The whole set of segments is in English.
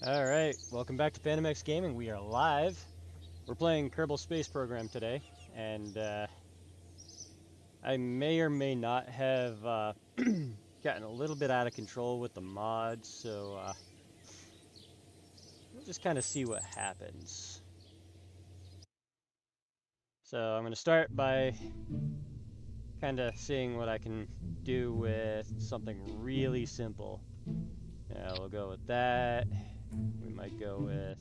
Alright, welcome back to Phantomex Gaming. We are live. We're playing Kerbal Space Program today, and I may or may not have gotten a little bit out of control with the mods, so we'll just kind of see what happens. So I'm going to start by kind of seeing what I can do with something really simple. Yeah, we'll go with that. We might go with,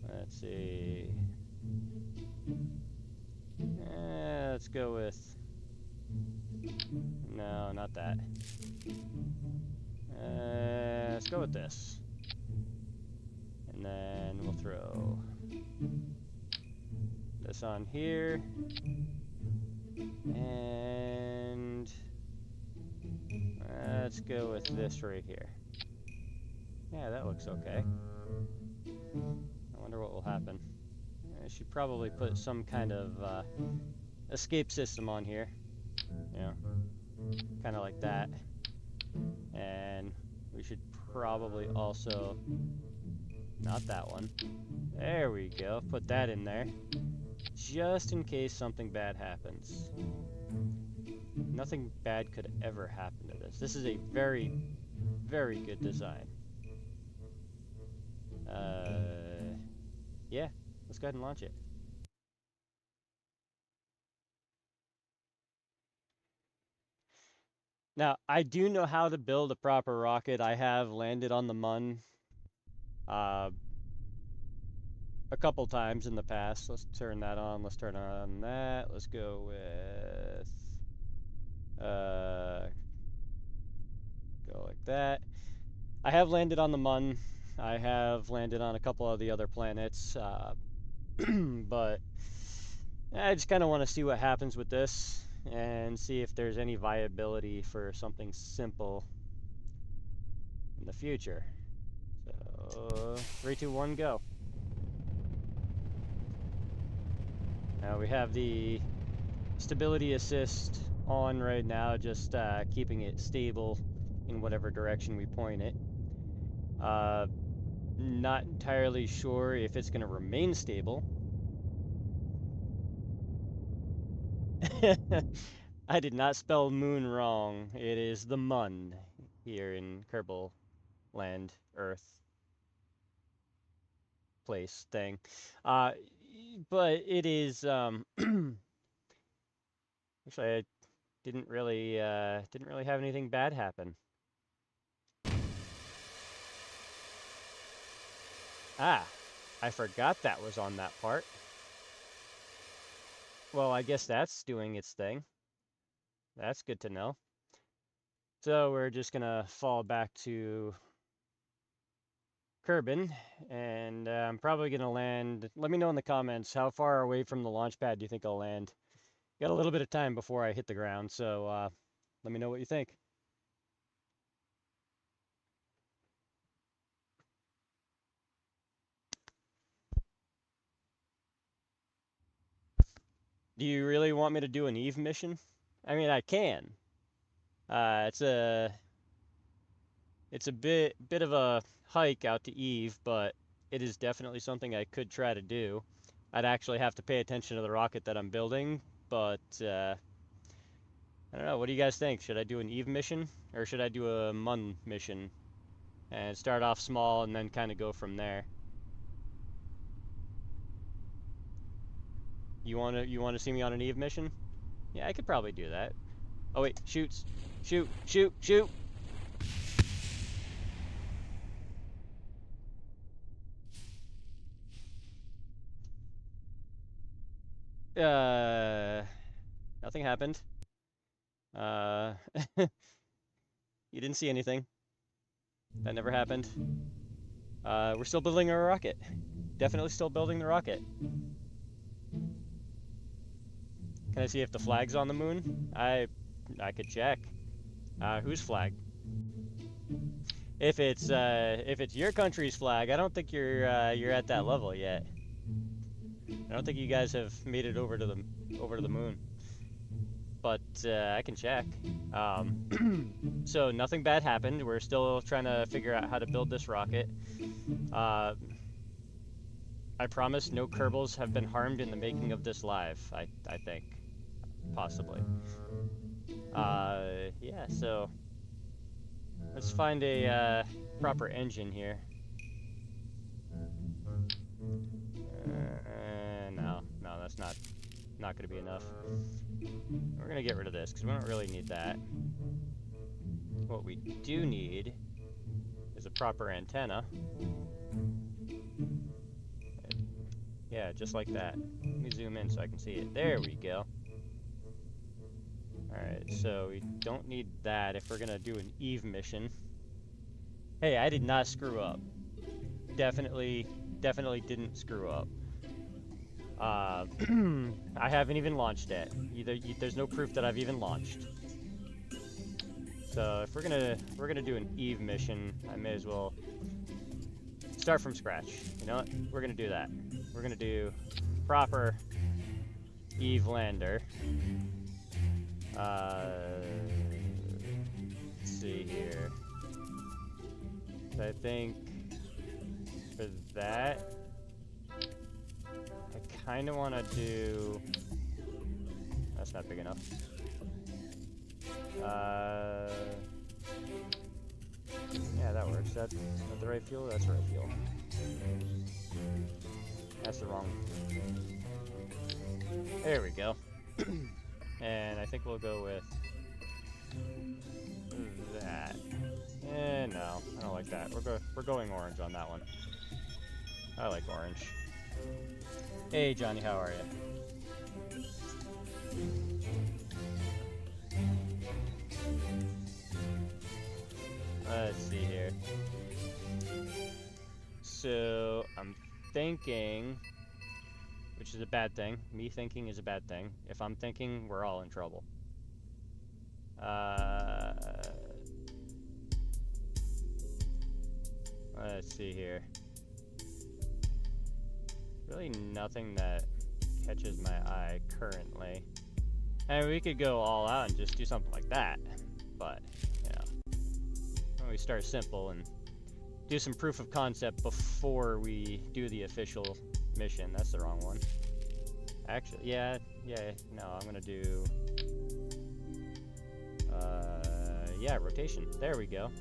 let's see. Let's go with, no, not that. Let's go with this. And then we'll throw this on here. And let's go with this right here. Yeah, that looks okay. I wonder what will happen. I should probably put some kind of escape system on here. You know, kind of like that. And we should probably also, not that one. There we go, put that in there. Just in case something bad happens. Nothing bad could ever happen to this. This is a very, very good design. Yeah, let's go ahead and launch it. Now, I do know how to build a proper rocket. I have landed on the Mun a couple times in the past. Let's turn that on. Let's turn on that. Let's go with go like that. I have landed on the Mun. I have landed on a couple of the other planets, but I just kind of want to see what happens with this and see if there's any viability for something simple in the future. So, 3, 2, 1, go. Now we have the stability assist on right now, just keeping it stable in whatever direction we point it. Not entirely sure if it's going to remain stable. I did not spell moon wrong. It is the Mun here in Kerbal Land, Earth, place, thing. But it is, actually, I didn't really have anything bad happen. Ah, I forgot that was on that part. Well, I guess that's doing its thing. That's good to know. So we're just gonna fall back to Kerbin, and I'm probably gonna land. Let me know in the comments how far away from the launch pad do you think I'll land. Got a little bit of time before I hit the ground, so let me know what you think. Do you really want me to do an Eve mission? I mean, I can. It's a bit of a hike out to Eve, but it is definitely something I could try to do. I'd actually have to pay attention to the rocket that I'm building, but I don't know. What do you guys think? Should I do an Eve mission or should I do a Mun mission and start off small and then kind of go from there? You want to see me on an Eve mission? Yeah, I could probably do that. Oh wait, shoots. Shoot, shoot, shoot. Nothing happened. You didn't see anything. That never happened. We're still building a rocket. Definitely still building the rocket. Can I see if the flag's on the moon? I could check. Whose flag? If it's your country's flag, I don't think you're at that level yet. I don't think you guys have made it over to the moon. but I can check. So nothing bad happened. We're still trying to figure out how to build this rocket. I promise no Kerbals have been harmed in the making of this live, I think. Possibly. Yeah, so let's find a proper engine here. No, that's not gonna be enough. We're gonna get rid of this because we don't really need that. What we do need is a proper antenna. Yeah, just like that. Let me zoom in so I can see it. There we go. Alright, so we don't need that if we're gonna do an Eve mission. Hey, I did not screw up. Definitely didn't screw up. I haven't even launched it. There's no proof that I've even launched. So if we're gonna do an Eve mission, I may as well start from scratch. You know what? We're gonna do that. We're gonna do proper Eve lander. Let's see here. So I think for that, I kind of want to do. That's not big enough. Yeah, that works. That's not the right fuel. That's the right fuel. That's the wrong. There we go. And I think we'll go with that. No, I don't like that. We're going orange on that one. I like orange. Hey, Johnny, how are you? Let's see here. So I'm thinking, which is a bad thing. Me thinking is a bad thing. If I'm thinking, we're all in trouble. Let's see here. Really nothing that catches my eye currently. And we could go all out and just do something like that. But, you know, when we start simple and do some proof of concept before we do the official mission. That's the wrong one. Actually, yeah, no, I'm gonna do, yeah, rotation. There we go.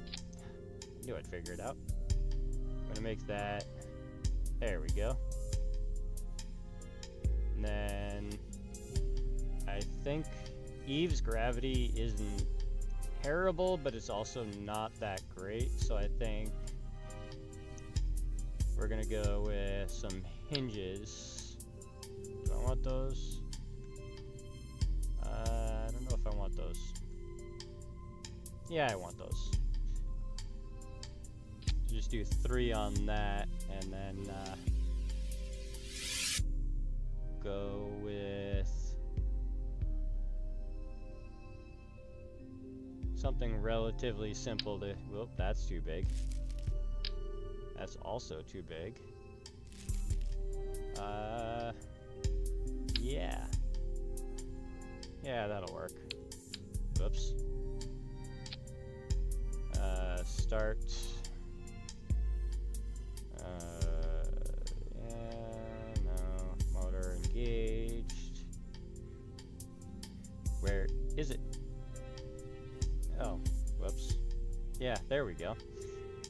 Knew I'd figure it out. I'm gonna make that, there we go. And then, I think Eve's gravity isn't terrible, but it's also not that great, so I think we're gonna go with some hinges. Do I want those? I don't know if I want those. Yeah, I want those. Just do 3 on that, and then go with something relatively simple to. Whoop, that's too big. That's also too big. Yeah. Yeah, that'll work. Whoops. Start. Yeah, no. Motor engaged. Where is it? Oh, whoops. Yeah, there we go.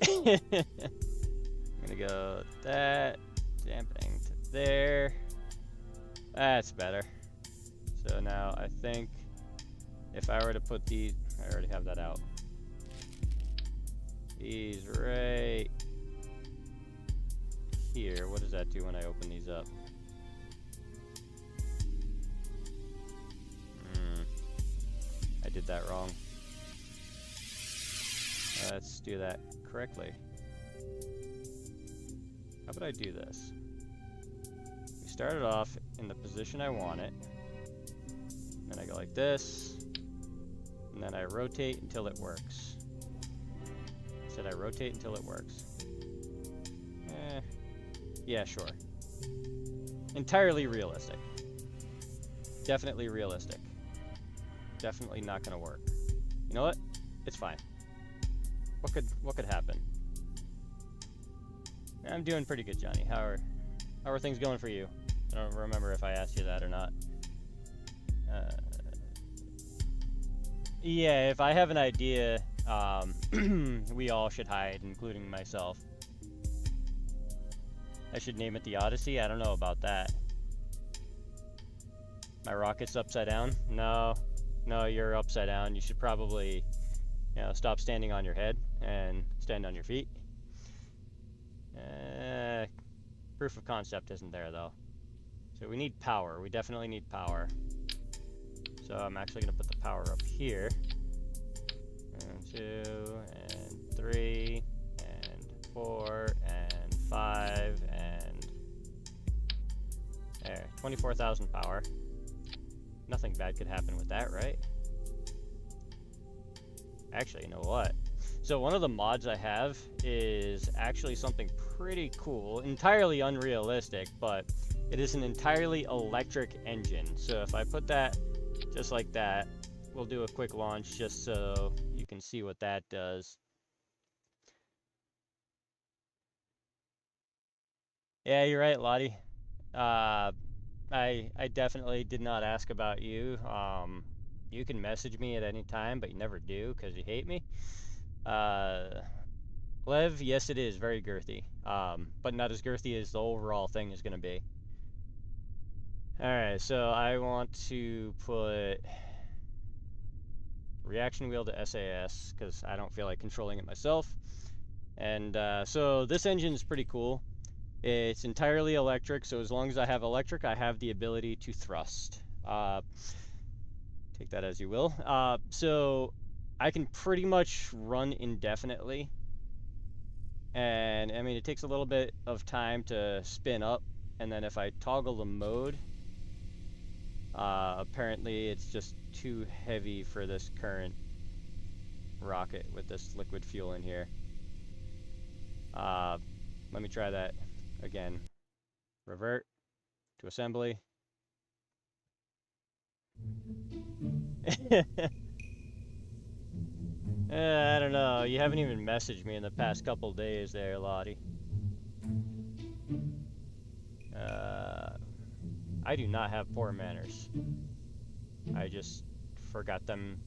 I'm gonna go that, dampening to there. That's better. So now I think if I were to put these, I already have that out. These right here. What does that do when I open these up? I did that wrong. Let's do that correctly. How about I do this? We started off in the position I want it. Then I go like this. And then I rotate until it works. I said I rotate until it works. Yeah, sure. Entirely realistic. Definitely realistic. definitely not gonna work. You know what? It's fine. What could happen? I'm doing pretty good, Johnny. How are things going for you? I don't remember if I asked you that or not. Yeah, if I have an idea, we all should hide, including myself. I should name it the Odyssey? I don't know about that. My rocket's upside down? No, you're upside down. You should probably, stop standing on your head and stand on your feet. Proof of concept isn't there, though. So we need power. We definitely need power. So I'm actually going to put the power up here. And 2, and 3, and 4, and 5, and... There, 24,000 power. Nothing bad could happen with that, right? Actually, you know what? So one of the mods I have is actually something pretty cool, entirely unrealistic, but it is an entirely electric engine. So if I put that just like that, we'll do a quick launch just so you can see what that does. Yeah, you're right, Lottie. I definitely did not ask about you. You can message me at any time, but you never do because you hate me. Lev, yes, it is very girthy, but not as girthy as the overall thing is going to be. Alright, so I want to put reaction wheel to SAS because I don't feel like controlling it myself. And so this engine's pretty cool. It's entirely electric, so as long as I have electric, I have the ability to thrust. Take that as you will. So I can pretty much run indefinitely. And I mean, it takes a little bit of time to spin up. And then if I toggle the mode, apparently it's just too heavy for this current rocket with this liquid fuel in here. Let me try that again. Revert to assembly. I don't know. You haven't even messaged me in the past couple days there, Lottie. I do not have poor manners. I just forgot them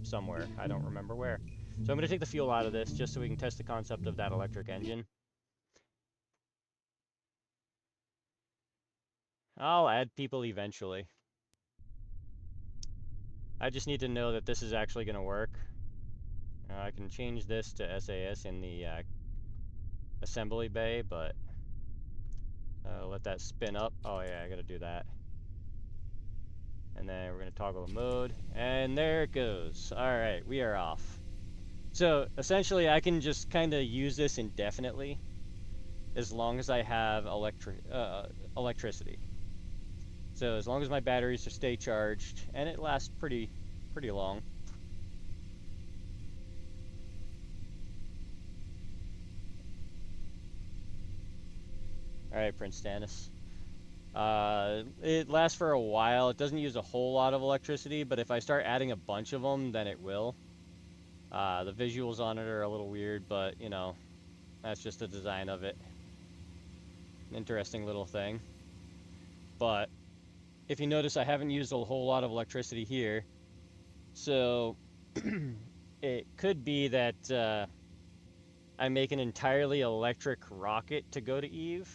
somewhere. I don't remember where. So I'm going to take the fuel out of this just so we can test the concept of that electric engine. I'll add people eventually. I just need to know that this is actually going to work. I can change this to SAS in the assembly bay, but let that spin up. Oh yeah, I got to do that. And then we're going to toggle the mode, and there it goes. All right, we are off. So essentially, I can just kind of use this indefinitely as long as I have electricity. So as long as my batteries stay charged, and it lasts pretty long. All right, Prince Stannis. It lasts for a while. It doesn't use a whole lot of electricity, but if I start adding a bunch of them, then it will. The visuals on it are a little weird, but, you know, that's just the design of it. An interesting little thing. But if you notice, I haven't used a whole lot of electricity here. So it could be that I make an entirely electric rocket to go to Eve.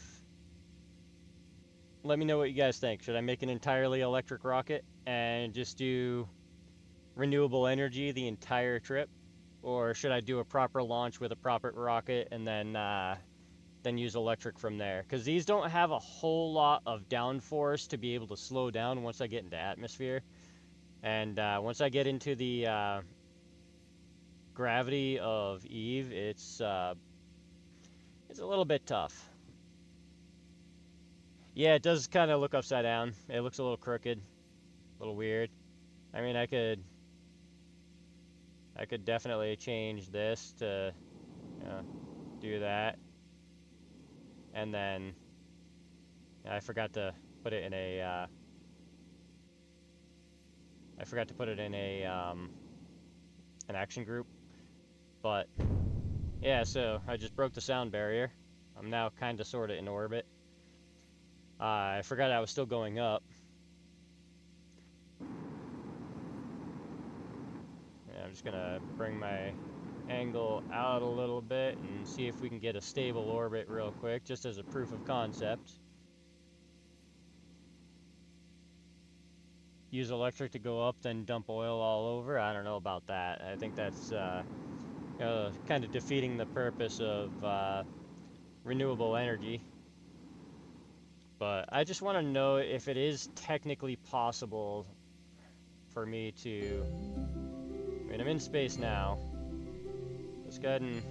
Let me know what you guys think. Should I make an entirely electric rocket and just do renewable energy the entire trip? Or should I do a proper launch with a proper rocket and then use electric from there? Because these don't have a whole lot of downforce to be able to slow down once I get into atmosphere. And once I get into the gravity of Eve, it's a little bit tough. Yeah, it does kind of look upside down. It looks a little crooked, a little weird. I mean, I could definitely change this to do that. And then I forgot to put it in a I forgot to put it in a an action group. But yeah, so I just broke the sound barrier. I'm now kind of sort of in orbit. I forgot I was still going up. Yeah, I'm just gonna bring my angle out a little bit and see if we can get a stable orbit real quick, just as a proof of concept. Use electric to go up, then dump oil all over. I don't know about that. I think that's kind of defeating the purpose of renewable energy. But I just want to know if it is technically possible for me to... I mean, I'm in space now. Let's go ahead and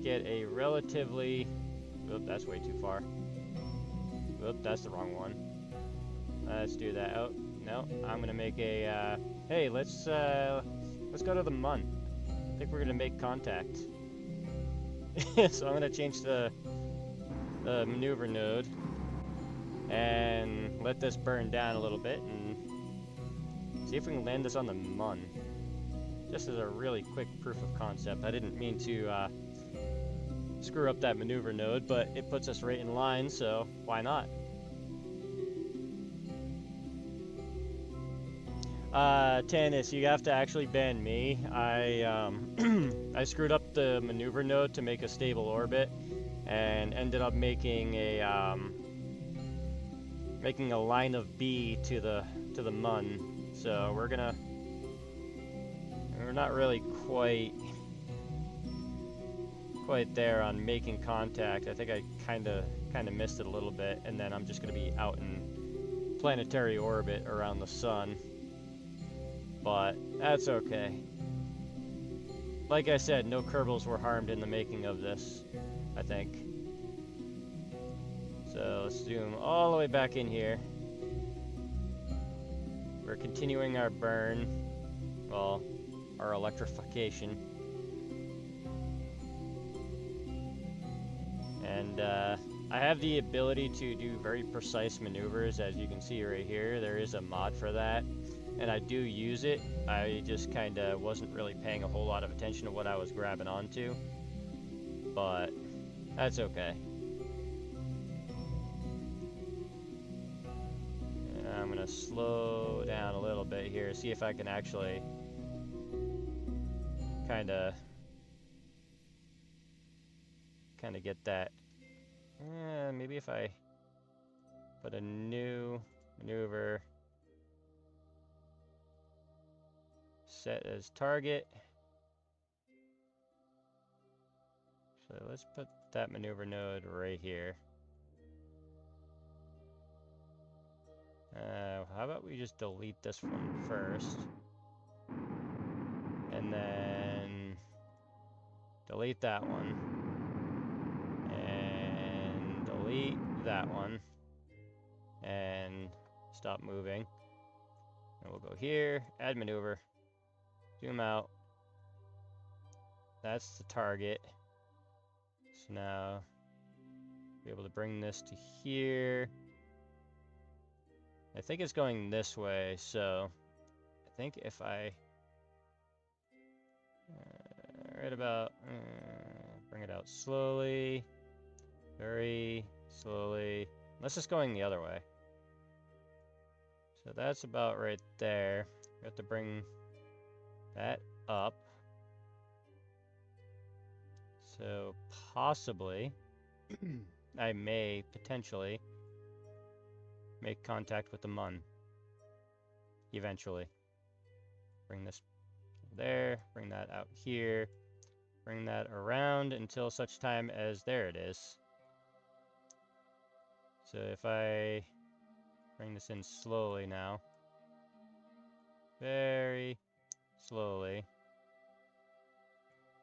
get a relatively... Oop, that's way too far. Oop, that's the wrong one. Let's do that. Oh, no, I'm gonna make a, hey, let's go to the Mun. I think we're gonna make contact. So I'm gonna change the maneuver node and let this burn down a little bit and see if we can land this on the Mun. Just as a really quick proof of concept. I didn't mean to screw up that maneuver node, but it puts us right in line, so why not? Tannis, you have to actually ban me. I I screwed up the maneuver node to make a stable orbit, and ended up making a line of B to the Mun. So we're not really quite there on making contact. I think I kind of missed it a little bit, and then I'm just gonna be out in planetary orbit around the sun. But that's okay. Like I said, no Kerbals were harmed in the making of this, I think. So let's zoom all the way back in here. We're continuing our burn, well, our electrification. And I have the ability to do very precise maneuvers, as you can see right here. There is a mod for that, and I do use it. I just kind of wasn't really paying a whole lot of attention to what I was grabbing onto, but that's okay. And I'm gonna slow down a little bit here, see if I can actually kind of get that. Maybe if I put a new maneuver, set as target. So let's put that maneuver node right here. How about we just delete this one first, and then delete that one, and delete that one, and stop moving. And we'll go here, add maneuver, zoom out. That's the target. So now be able to bring this to here. I think it's going this way, so I think if I right about bring it out slowly, very slowly, unless it's going the other way. So that's about right there. We have to bring that up. So possibly I may potentially make contact with the Mun eventually. Bring this there, bring that out here, bring that around until such time as there it is. So if I bring this in slowly now, very slowly,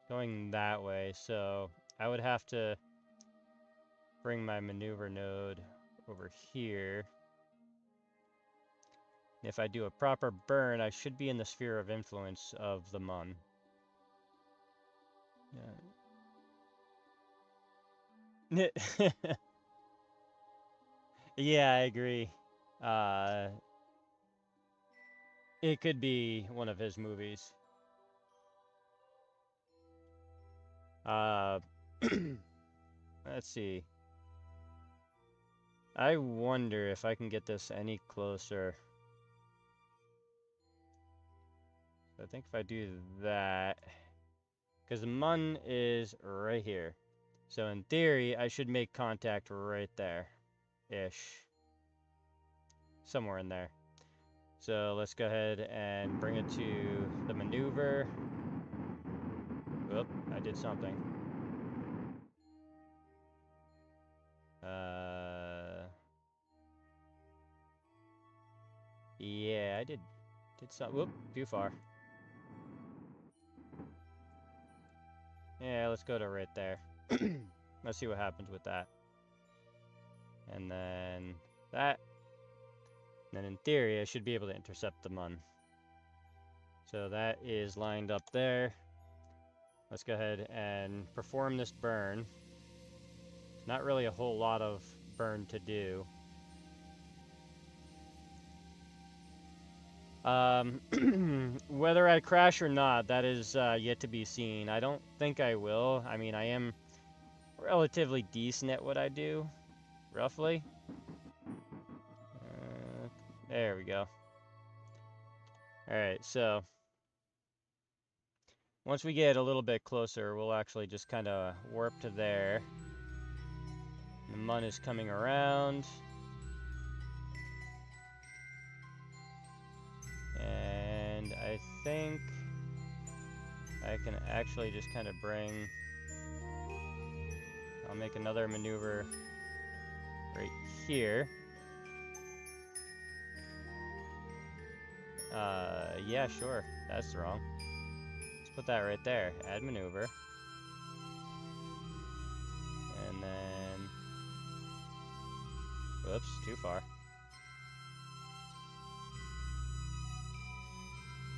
going that way, so I would have to bring my maneuver node over here. If I do a proper burn, I should be in the sphere of influence of the Mun. Yeah. Yeah, I agree. It could be one of his movies. Let's see. I wonder if I can get this any closer. So I think if I do that, because the mun is right here. So in theory, I should make contact right there-ish. Somewhere in there. So let's go ahead and bring it to the maneuver. Whoop, I did something. Yeah, I did something. Whoop, too far. Yeah, let's go to right there. Let's see what happens with that. And then that. And then in theory, I should be able to intercept the mun. So that is lined up there. Let's go ahead and perform this burn. It's not really a whole lot of burn to do. Whether I crash or not, that is yet to be seen. I don't think I will. I mean, I am relatively decent at what I do, roughly. There we go. Alright, so once we get a little bit closer, we'll actually just kind of warp to there. The mun is coming around. And I think I can actually just kind of bring... I'll make another maneuver right here. Yeah, sure. That's wrong. Let's put that right there. Add maneuver. And then... Whoops, too far.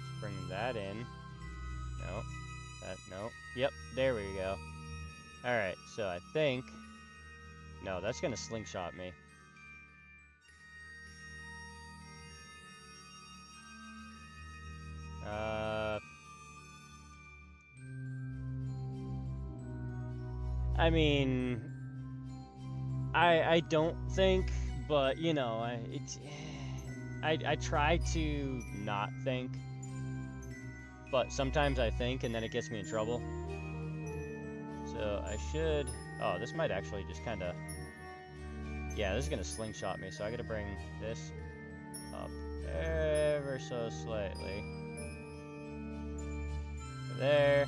Let's bring that in. No. No. Yep, there we go. Alright, so I think... No, that's gonna slingshot me. I mean... I don't think, but, you know, I try to not think. But sometimes I think, and then it gets me in trouble. So I should... Oh, this might actually just kind of... Yeah, this is going to slingshot me, so I got to bring this up ever so slightly. There.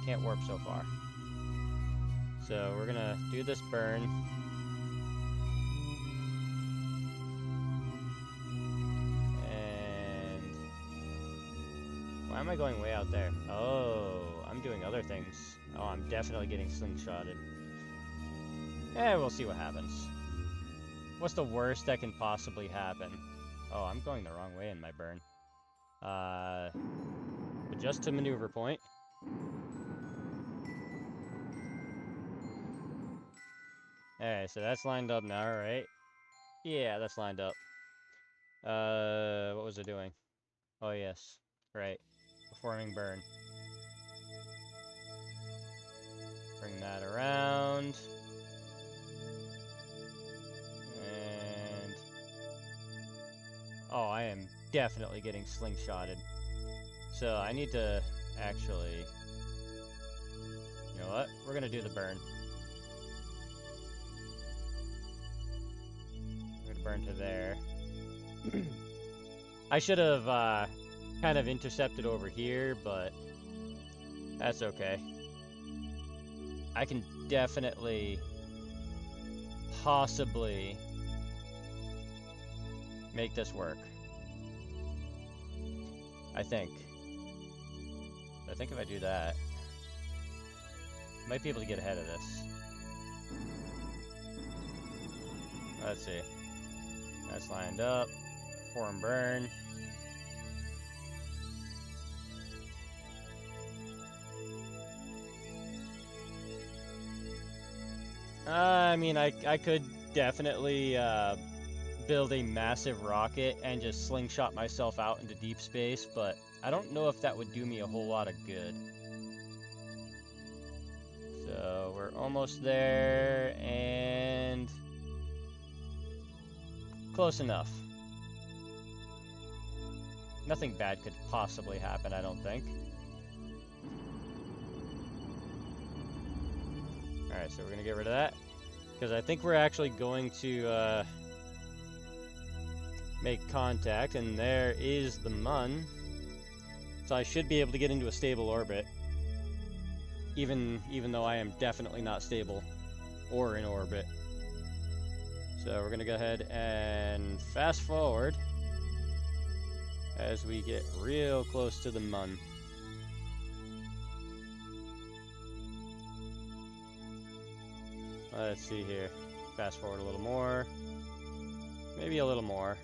Can't warp so far. So we're going to do this burn. Why am I going way out there? Oh, I'm doing other things. Oh, I'm definitely getting slingshotted. Eh, we'll see what happens. What's the worst that can possibly happen? Oh, I'm going the wrong way in my burn. Adjust to maneuver point. Alright, so that's lined up now, right? Yeah, that's lined up. What was it doing? Oh, yes. Right. Performing burn. Bring that around. And... Oh, I am definitely getting slingshotted. So I need to actually... You know what? We're gonna do the burn. We're gonna burn to there. I should have kind of intercepted over here, but that's okay. I can definitely, possibly make this work. I think. I think if I do that, I might be able to get ahead of this. Let's see. That's lined up. Form burn. I mean, I could definitely build a massive rocket and just slingshot myself out into deep space, but I don't know if that would do me a whole lot of good. So we're almost there, and close enough. Nothing bad could possibly happen, I don't think. Alright, so we're gonna get rid of that, because I think we're actually going to make contact, and there is the Mun. So I should be able to get into a stable orbit, even though I am definitely not stable or in orbit. So we're gonna go ahead and fast forward as we get real close to the Mun. Let's see here. Fast forward a little more. Maybe a little more.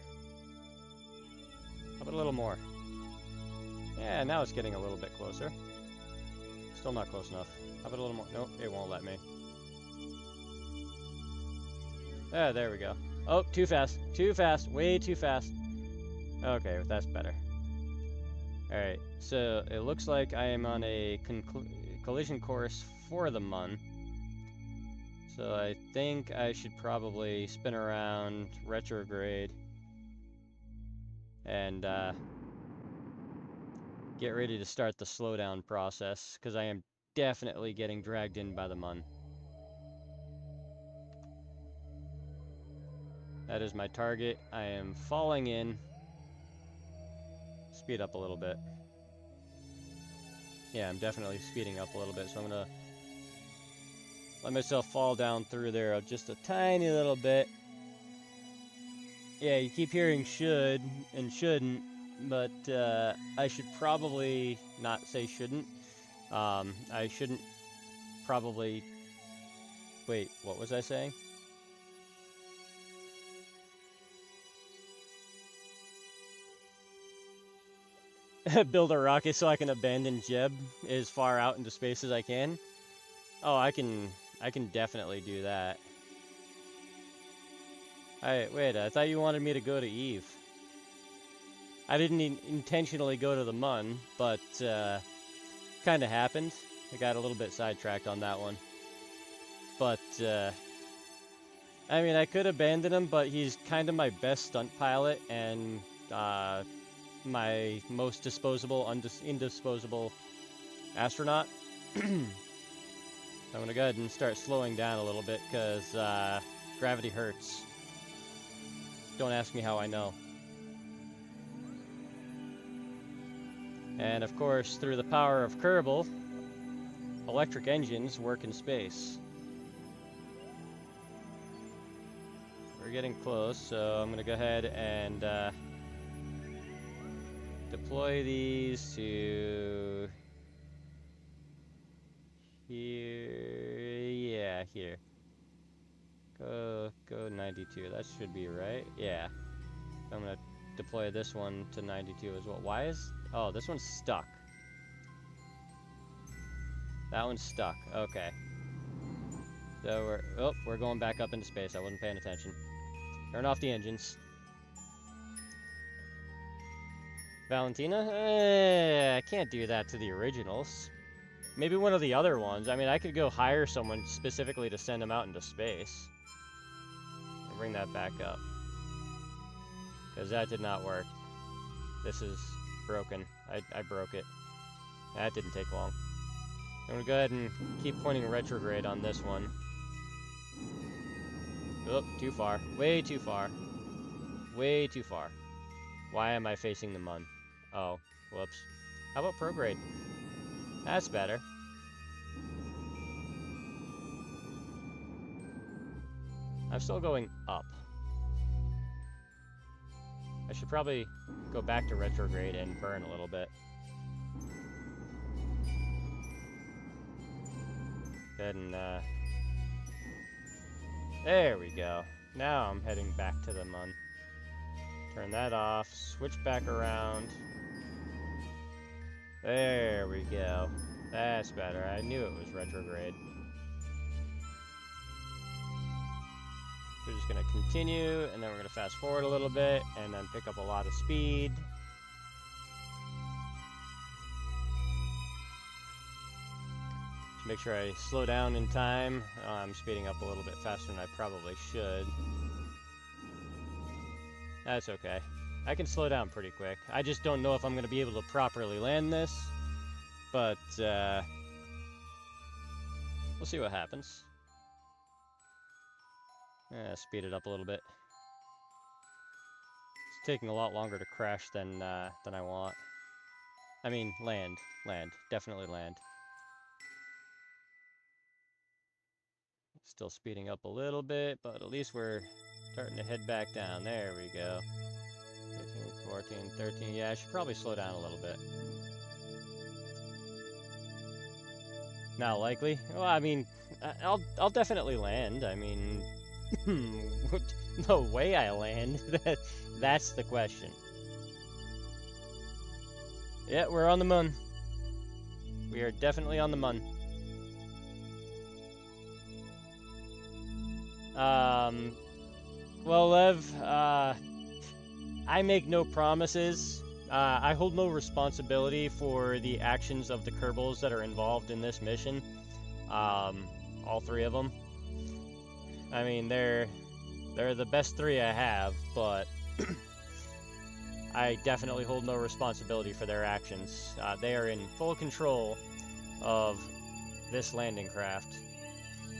How about a little more? Yeah, now it's getting a little bit closer. Still not close enough. How about a little more? Nope, it won't let me. Ah, there we go. Oh, too fast. Too fast. Way too fast. Okay, that's better. Alright, so it looks like I am on a collision course for the Mun. So I think I should probably spin around, retrograde, and get ready to start the slowdown process, because I am definitely getting dragged in by the Mun. That is my target. I am falling in. Speed up a little bit. Yeah, I'm definitely speeding up a little bit, so I'm gonna let myself fall down through there just a tiny little bit. Yeah, you keep hearing should and shouldn't, but I should probably not say shouldn't. I shouldn't probably... Wait, what was I saying? Build a rocket so I can abandon Jeb as far out into space as I can. Oh, I can definitely do that. Wait, I thought you wanted me to go to Eve. I didn't intentionally go to the Mun, but kind of happened. I got a little bit sidetracked on that one. But, I mean, I could abandon him, but he's kind of my best stunt pilot, and my most disposable, indisposable astronaut. I'm gonna go ahead and start slowing down a little bit, because gravity hurts. Don't ask me how I know. And of course, through the power of Kerbal, electric engines work in space. We're getting close, so I'm gonna go ahead and deploy these to here. Yeah, here. Go 92. That should be right. Yeah. I'm gonna deploy this one to 92 as well. Why is... Oh, this one's stuck. That one's stuck. Okay. So we're going back up into space. I wasn't paying attention. Turn off the engines. Valentina? I can't do that to the originals. Maybe one of the other ones. I mean, I could go hire someone specifically to send them out into space. I'll bring that back up. Because that did not work. This is broken. I broke it. That didn't take long. I'm going to go ahead and keep pointing retrograde on this one. Oh, too far. Way too far. Way too far. Why am I facing the Mun? Oh, whoops. How about prograde? That's better. I'm still going up. I should probably go back to retrograde and burn a little bit. Go ahead and, there we go. Now I'm heading back to the Mun. Turn that off, switch back around. There we go. That's better. I knew it was retrograde. we're just going to continue, and then we're going to fast forward a little bit, and then pick up a lot of speed. Make sure I slow down in time. I'm speeding up a little bit faster than I probably should. That's okay. I can slow down pretty quick. I just don't know if I'm going to be able to properly land this, but we'll see what happens. Speed it up a little bit. It's taking a lot longer to crash than I want. I mean, land, definitely land. Still speeding up a little bit, but at least we're starting to head back down. There we go. 13, 14, 13. Yeah, I should probably slow down a little bit. Not likely? Well, I mean, I'll definitely land. I mean, the way I land, that's the question. Yeah, we're on the moon. We are definitely on the moon. Well, Lev, I make no promises. I hold no responsibility for the actions of the Kerbals that are involved in this mission. All three of them. I mean, they're the best three I have, but I definitely hold no responsibility for their actions. They are in full control of this landing craft.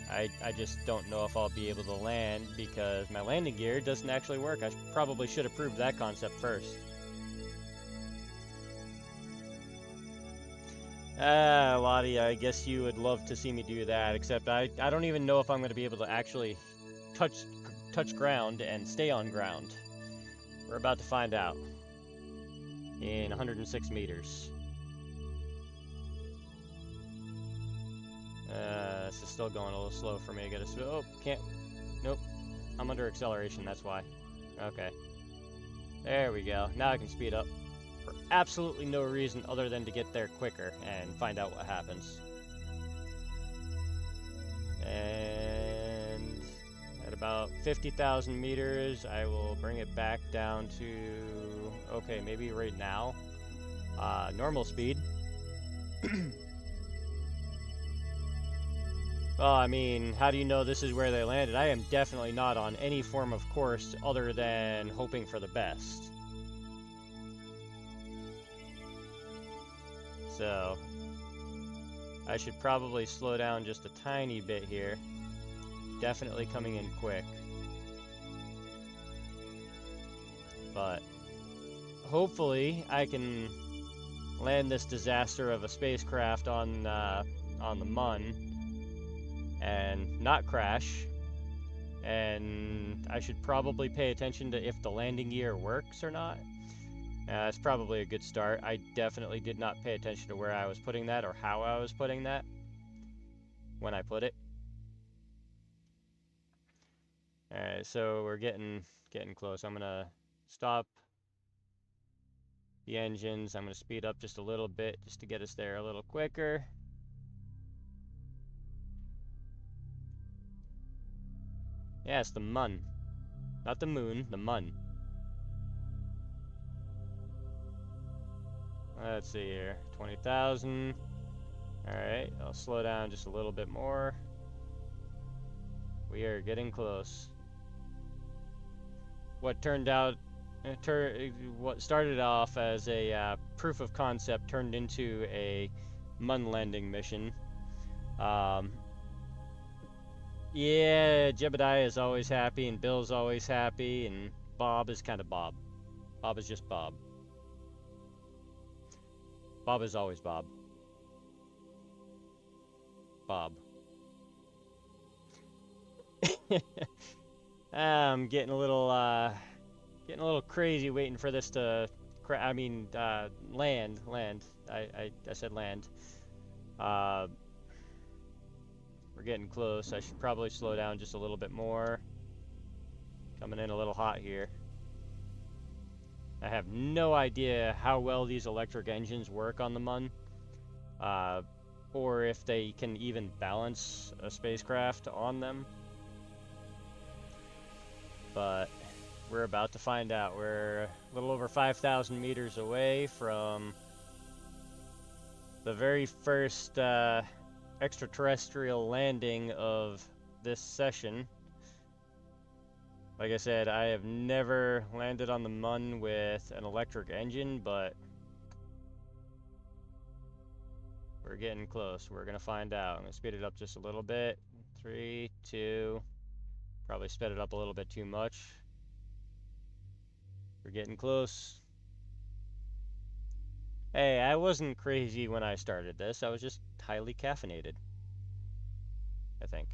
I just don't know if I'll be able to land because my landing gear doesn't actually work. I probably should have proved that concept first. Lottie, I guess you would love to see me do that, except I don't even know if I'm going to be able to actually touch ground and stay on ground. We're about to find out in 106 meters. This is still going a little slow for me. I gotta, oh, can't, nope. I'm under acceleration, that's why. Okay. There we go. Now I can speed up for absolutely no reason other than to get there quicker and find out what happens. And at about 50,000 meters, I will bring it back down to, okay, maybe right now, normal speed. Well, I mean, how do you know this is where they landed? I am definitely not on any form of course other than hoping for the best. So, I should probably slow down just a tiny bit here. Definitely coming in quick. But, hopefully, I can land this disaster of a spacecraft on the Mun and not crash, and I should probably pay attention to if the landing gear works or not. It's probably a good start. I definitely did not pay attention to where I was putting that or how I was putting that when I put it. Alright, so we're getting close. I'm gonna stop the engines. I'm gonna speed up just a little bit just to get us there a little quicker. Yeah, it's the Mun. Not the moon, the Mun. Let's see here. 20,000. Alright, I'll slow down just a little bit more. We are getting close. What started off as a proof of concept turned into a Mun landing mission. Yeah, Jebediah is always happy, and Bill's always happy, and Bob is kind of Bob. Bob is just Bob. Bob is always Bob. Bob. I'm getting a little crazy waiting for this to land. I said land. We're getting close. I should probably slow down just a little bit more. Coming in a little hot here. I have no idea how well these electric engines work on the Mun, or if they can even balance a spacecraft on them. but we're about to find out. We're a little over 5,000 meters away from the very first extraterrestrial landing of this session. Like I said, I have never landed on the Mun with an electric engine, but we're getting close. We're gonna find out. I'm gonna speed it up just a little bit. 3, 2, probably sped it up a little bit too much. We're getting close. Hey, I wasn't crazy when I started this. I was just highly caffeinated, I think.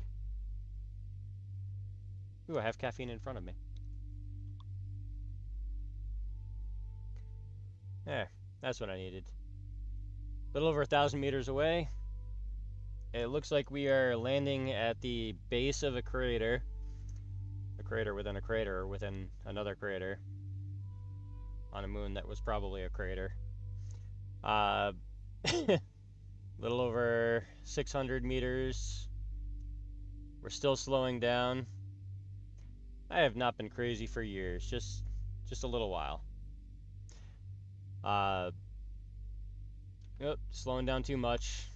Ooh, I have caffeine in front of me. There, that's what I needed. A little over 1,000 meters away. It looks like we are landing at the base of a crater within a crater within another crater on a moon that was probably a crater. Little over 600 meters. We're still slowing down. I have not been crazy for years, just a little while. Yep, slowing down too much.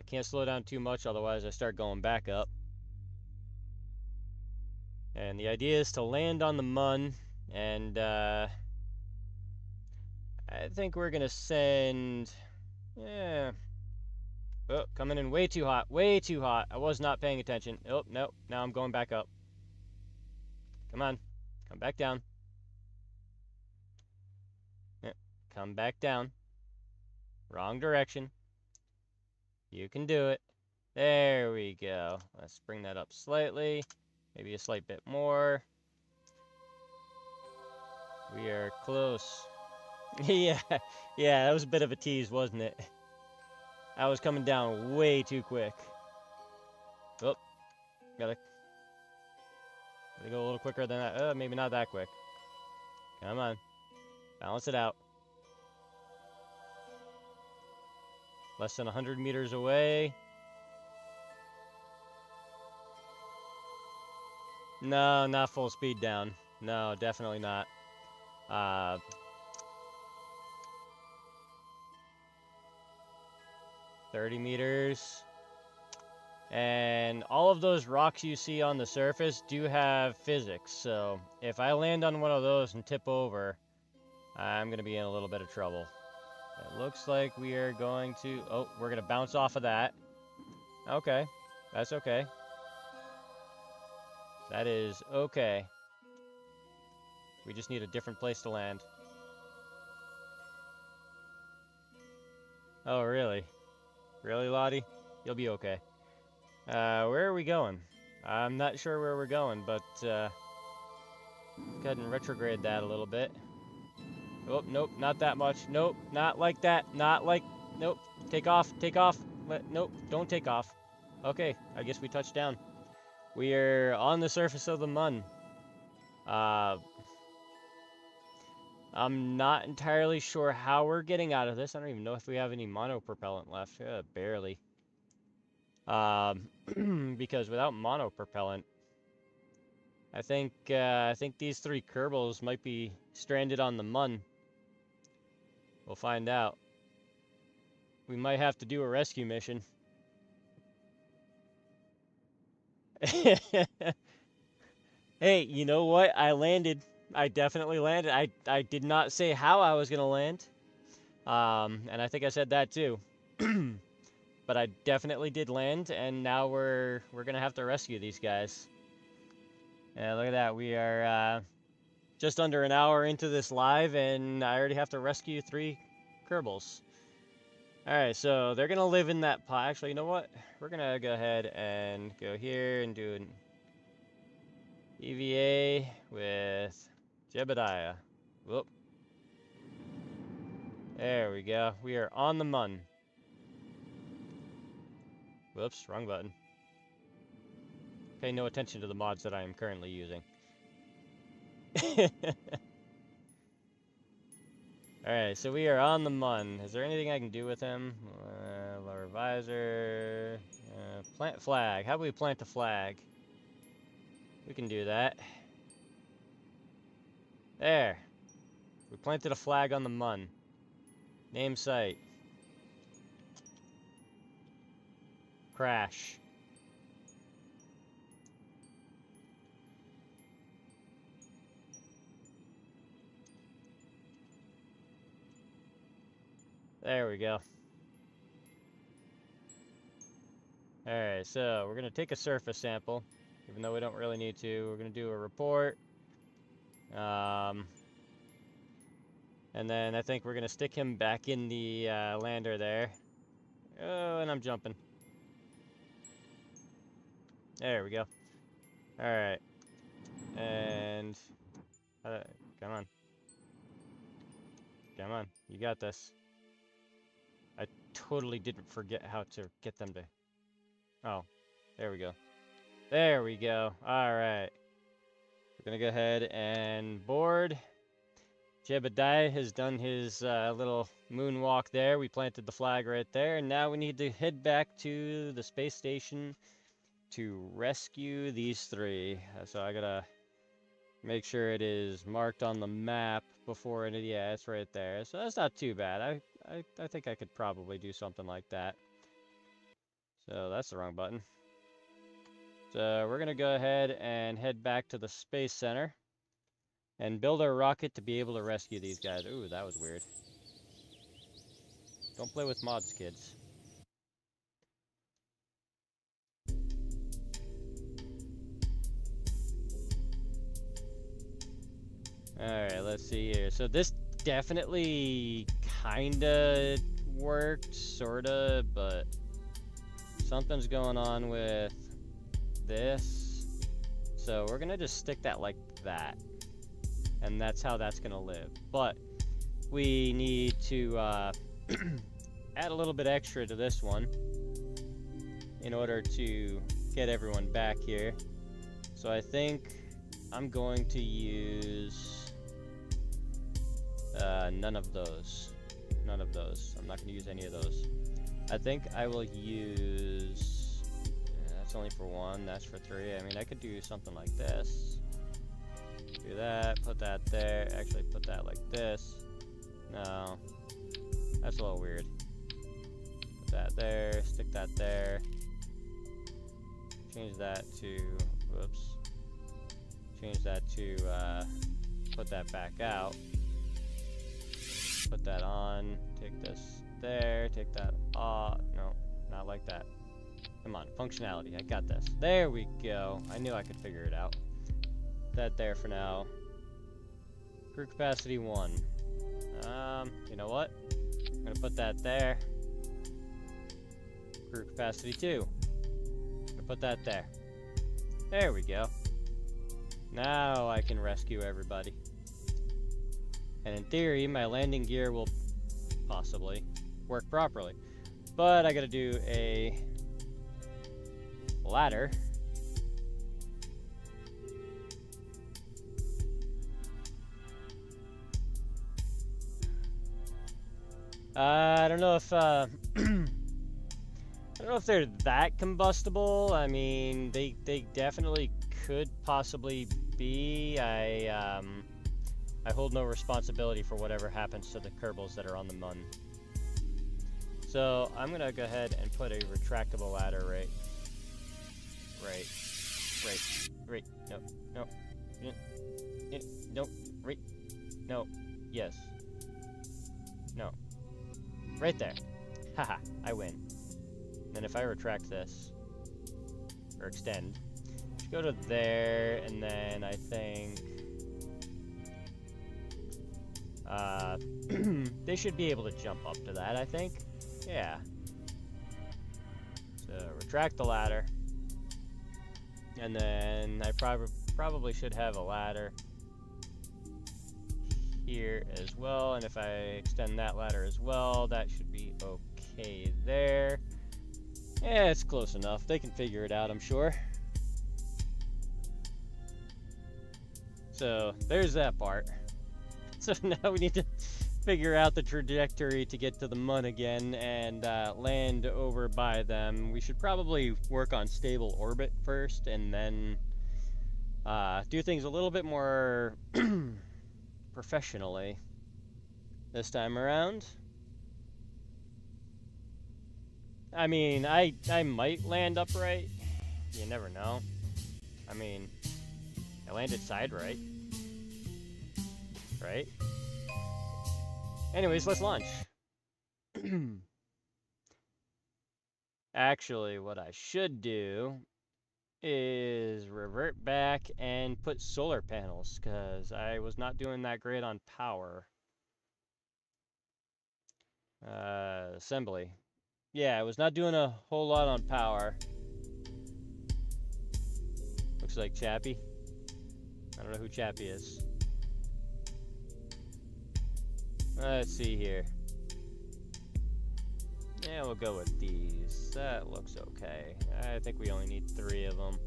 I can't slow down too much, otherwise I start going back up. And the idea is to land on the Mun, and I think we're gonna send, yeah. Oh, coming in way too hot, way too hot. I was not paying attention. Oh, no, now I'm going back up. Come on, come back down. Come back down. Wrong direction. You can do it. There we go. Let's bring that up slightly. Maybe a slight bit more. We are close. Yeah, that was a bit of a tease, wasn't it? I was coming down way too quick. Oh, gotta go a little quicker than that. Maybe not that quick. Come on. Balance it out. Less than 100 meters away. No, not full speed down. No, definitely not. 30 meters. And all of those rocks you see on the surface do have physics. So if I land on one of those and tip over, I'm going to be in a little bit of trouble. It looks like we are going to... Oh, we're going to bounce off of that. Okay. That's okay. That is okay. We just need a different place to land. Oh, really? Really, Lottie? You'll be okay. Where are we going? I'm not sure where we're going, but go ahead and retrograde that a little bit. Oh, nope, not that much. Nope, not like that. Not like... Nope. Take off. Take off. Nope, don't take off. Okay, I guess we touched down. We are on the surface of the Mun. I'm not entirely sure how we're getting out of this. I don't even know if we have any monopropellant left. Barely. Because without monopropellant, I think these 3 Kerbals might be stranded on the Mun. We'll find out. We might have to do a rescue mission. Hey, you know what? I landed. I definitely landed. I did not say how I was gonna land. And I think I said that too. But I definitely did land, and now we're gonna have to rescue these guys. Yeah, look at that. We are just under an hour into this live, and I already have to rescue 3 Kerbals. Alright, so they're gonna live in that pot. Actually, you know what? We're gonna go ahead and go here and do an EVA with Jebediah. Whoop. There we go. We are on the Mun. Whoops, wrong button. Pay no attention to the mods that I am currently using. Alright, so we are on the Mun. Is there anything I can do with him? Lower visor. Plant flag. How do we plant a flag? We can do that. There. We planted a flag on the Mun. Name site. Crash. There we go. Alright, so we're going to take a surface sample, even though we don't really need to. We're going to do a report. And then I think we're going to stick him back in the lander there. Oh, and I'm jumping. There we go. Alright. And... come on. Come on. You got this. I totally didn't forget how to get them to... Oh. There we go. There we go. Alright. We're going to go ahead and board. Jebediah has done his little moonwalk there. We planted the flag right there. And now we need to head back to the space station to rescue these three. So I gotta make sure it is marked on the map before it. Yeah, it's right there. So that's not too bad. I think I could probably do something like that. So that's the wrong button. So we're gonna go ahead and head back to the Space Center and build our rocket to be able to rescue these guys. Ooh, that was weird. Don't play with mods, kids. Alright, let's see here. So this definitely kinda worked, sorta, but something's going on with this. So we're gonna just stick that like that. And that's how that's gonna live. But we need to add a little bit extra to this one in order to get everyone back here. So I think I'm going to use none of those. None of those. I'm not going to use any of those. I think I will use... that's only for one. That's for three. I mean, I could do something like this. Do that. Put that there. Actually, put that like this. No. That's a little weird. Put that there. Stick that there. Change that to... whoops. Change that to... put that back out. Put that on. Take this there. Take that off. No, not like that. Come on, functionality. I got this. There we go. I knew I could figure it out. Put that there for now. Crew capacity 1. You know what? I'm gonna put that there. Crew capacity 2. I'm gonna put that there. There we go. Now I can rescue everybody. And in theory, my landing gear will possibly work properly. But I gotta do a ladder. I don't know if I don't know if they're that combustible. I mean, they definitely could possibly be. I hold no responsibility for whatever happens to the Kerbals that are on the Mun. So I'm gonna go ahead and put a retractable ladder right. No, yes, no, right there. Haha, I win. And then if I retract this, or extend, go to there, and then I think they should be able to jump up to that, I think. Yeah. So retract the ladder. And then I probably should have a ladder here as well. And if I extend that ladder as well, that should be okay there. Yeah, it's close enough. They can figure it out, I'm sure. So there's that part. So now we need to figure out the trajectory to get to the Mun again and land over by them. We should probably work on stable orbit first and then do things a little bit more professionally this time around. I mean, I might land upright. You never know. I mean, I landed side right. Right? Anyways, let's launch. Actually, what I should do is revert back and put solar panels, because I was not doing that great on power. Assembly. Yeah, I was not doing a whole lot on power. Looks like Chappie. I don't know who Chappie is. Let's see here. Yeah, we'll go with these. That looks okay. I think we only need 3 of them.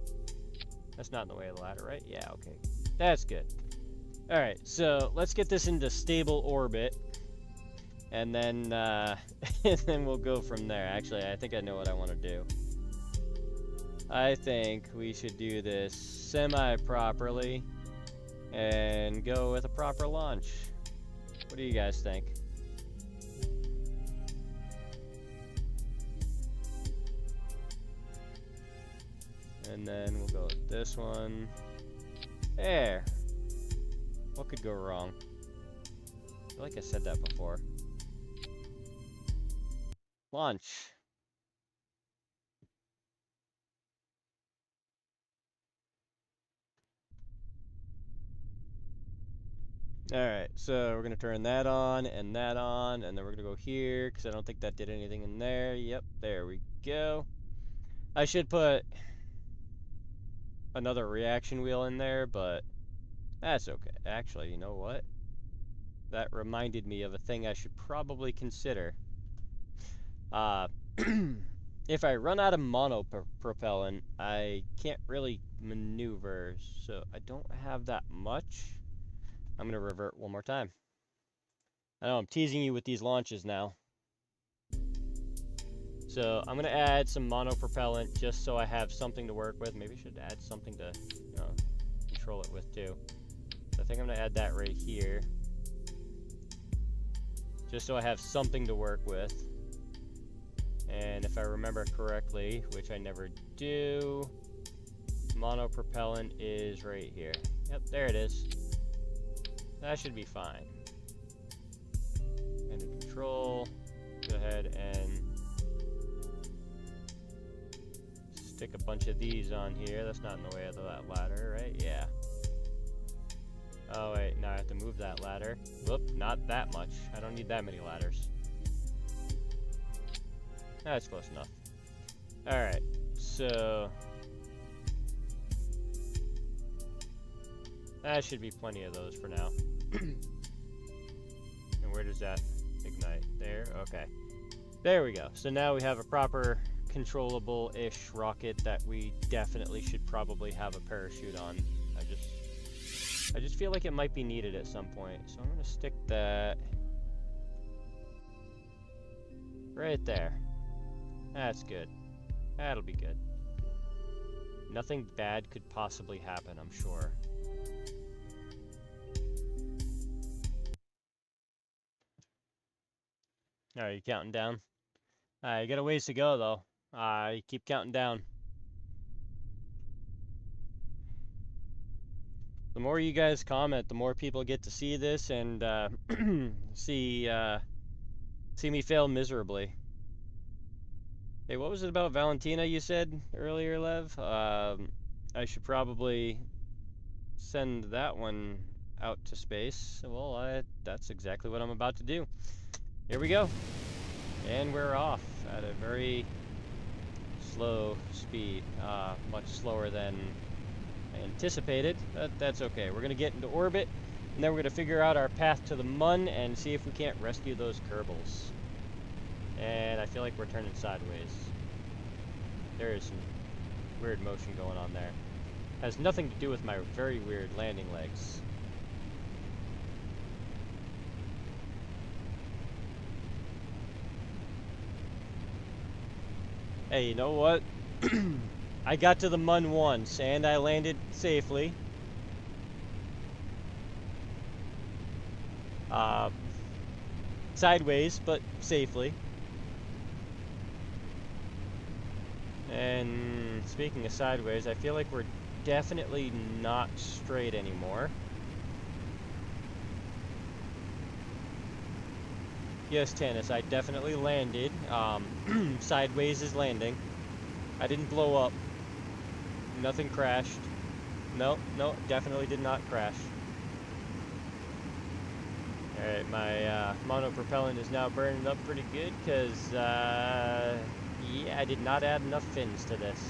That's not in the way of the ladder, right? Yeah, okay. That's good. Alright, so let's get this into stable orbit. And then, and then we'll go from there. Actually, I think I know what I want to do. I think we should do this semi-properly and go with a proper launch. What do you guys think? And then we'll go with this one. There. What could go wrong? I feel like I said that before. Launch. Alright, so we're going to turn that on, and then we're going to go here, because I don't think that did anything in there. Yep, there we go. I should put another reaction wheel in there, but that's okay. Actually, you know what? That reminded me of a thing I should probably consider. If I run out of monopropellant, I can't really maneuver, so I don't have that much. I'm going to revert one more time. I know I'm teasing you with these launches now. So I'm going to add some monopropellant just so I have something to work with. Maybe I should add something to, you know, control it with too. So I think I'm going to add that right here. Just so I have something to work with. And if I remember correctly, which I never do, monopropellant is right here. Yep, there it is. That should be fine. And the control, go ahead and stick a bunch of these on here. That's not in the way of that ladder, right? Yeah. Oh wait, now I have to move that ladder. Whoop, not that much. I don't need that many ladders. That's close enough. Alright, so that should be plenty of those for now. And where does that ignite? There? Okay. There we go. So now we have a proper controllable-ish rocket that we definitely should probably have a parachute on. I just feel like it might be needed at some point. So I'm going to stick that right there. That's good. That'll be good. Nothing bad could possibly happen, I'm sure. Alright, you counting down? You got a ways to go, though. You keep counting down. The more you guys comment, the more people get to see this and see me fail miserably. Hey, what was it about Valentina you said earlier, Lev? I should probably send that one out to space. Well, that's exactly what I'm about to do. Here we go. And we're off at a very slow speed. Much slower than I anticipated, but that's okay. We're going to get into orbit, and then we're going to figure out our path to the Mun and see if we can't rescue those Kerbals. And I feel like we're turning sideways. There is some weird motion going on there. Has nothing to do with my very weird landing legs. Hey, you know what? I got to the Mun once, and I landed safely. sideways, but safely. And speaking of sideways, I feel like we're definitely not straight anymore. Yes, Tannis, I definitely landed. Sideways is landing. I didn't blow up. Nothing crashed. No, definitely did not crash. Alright, my monopropellant is now burning up pretty good because, yeah, I did not add enough fins to this.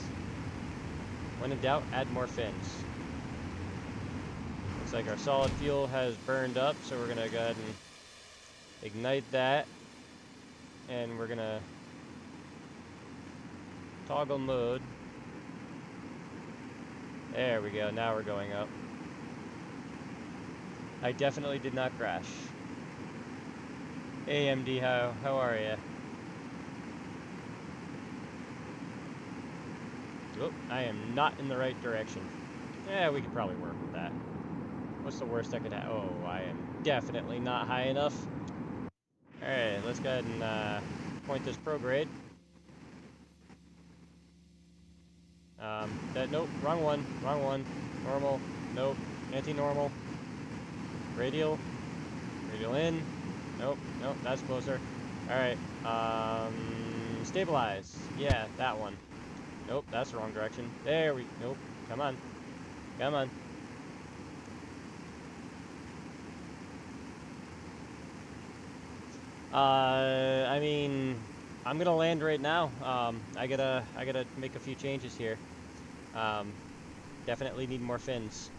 When in doubt, add more fins. Looks like our solid fuel has burned up, so we're going to go ahead and ignite that. And we're going to toggle mode. There we go, now we're going up. I definitely did not crash. Hey MD, how are ya? Oh, I am not in the right direction. Yeah, we could probably work with that. What's the worst that could happen? Oh, I am definitely not high enough. Alright, let's go ahead and point this prograde. Nope, wrong one. Normal, nope, anti-normal. Radial in. Nope, that's closer. Alright, stabilize. Yeah, that one. Nope, that's the wrong direction. Nope, come on. I mean, I'm gonna land right now. I gotta make a few changes here. Definitely need more fins.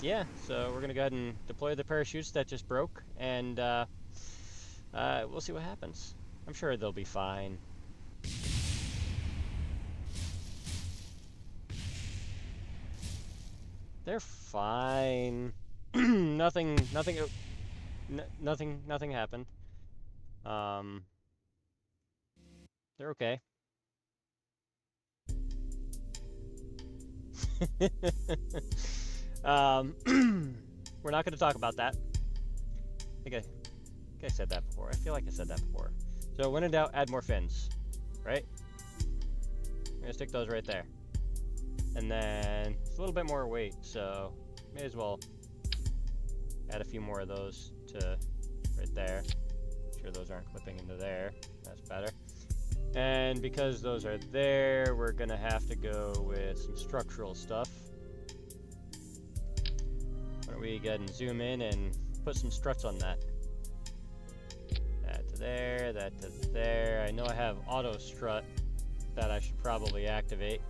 Yeah, so we're gonna go ahead and deploy the parachutes that just broke, and we'll see what happens. I'm sure they'll be fine. They're fine. Nothing happened. They're okay. We're not going to talk about that. I think I said that before. I feel like I said that before. So when in doubt, add more fins, right? I'm going to stick those right there. And then it's a little bit more weight, so may as well add a few more of those to right there. Make sure those aren't clipping into there. That's better. And because those are there, we're going to have to go with some structural stuff. Why don't we go ahead and zoom in and put some struts on that. That to there, that to there. I know I have auto strut that I should probably activate.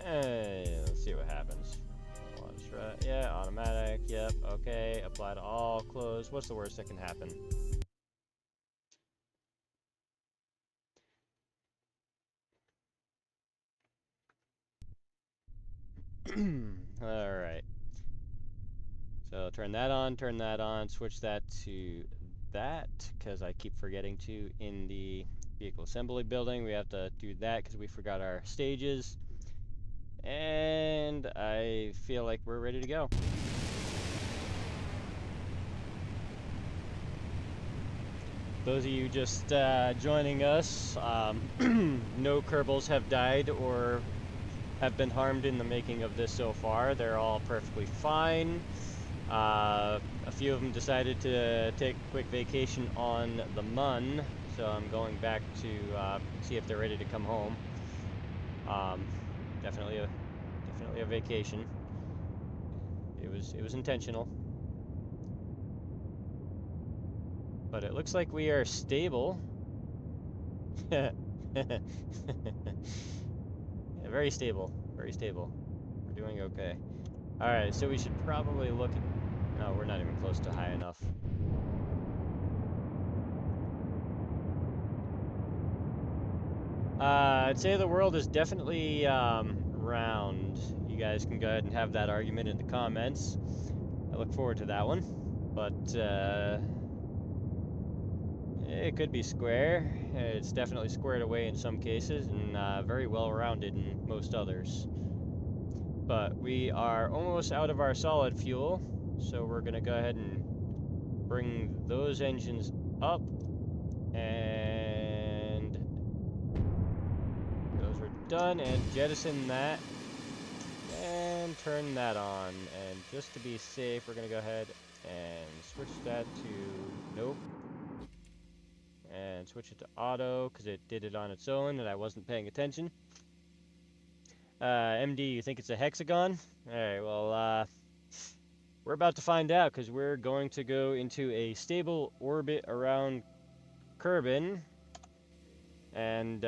Let's see what happens. Auto strut, yeah, automatic, yep, okay. Apply to all, close. What's the worst that can happen? Alright. So turn that on, switch that to that, because I keep forgetting to in the vehicle assembly building. We have to do that because we forgot our stages. And I feel like we're ready to go. Those of you just joining us, no Kerbals have died or have been harmed in the making of this so far. They're all perfectly fine. A few of them decided to take a quick vacation on the Mun, so I'm going back to see if they're ready to come home. Definitely a vacation. It was intentional. But it looks like we are stable. Yeah, very stable. We're doing okay. Alright, so we should probably look at... No, we're not even close to high enough. I'd say the world is definitely round. You guys can go ahead and have that argument in the comments. I look forward to that one. But it could be square. It's definitely squared away in some cases and very well rounded in most others. But we are almost out of our solid fuel, so we're gonna go ahead and bring those engines up, and those are done, and jettison that, and turn that on. And just to be safe, we're gonna go ahead and switch that to nope, and switch it to auto, because it did it on its own and I wasn't paying attention. MD, you think it's a hexagon? Alright, well, we're about to find out, because we're going to go into a stable orbit around Kerbin, and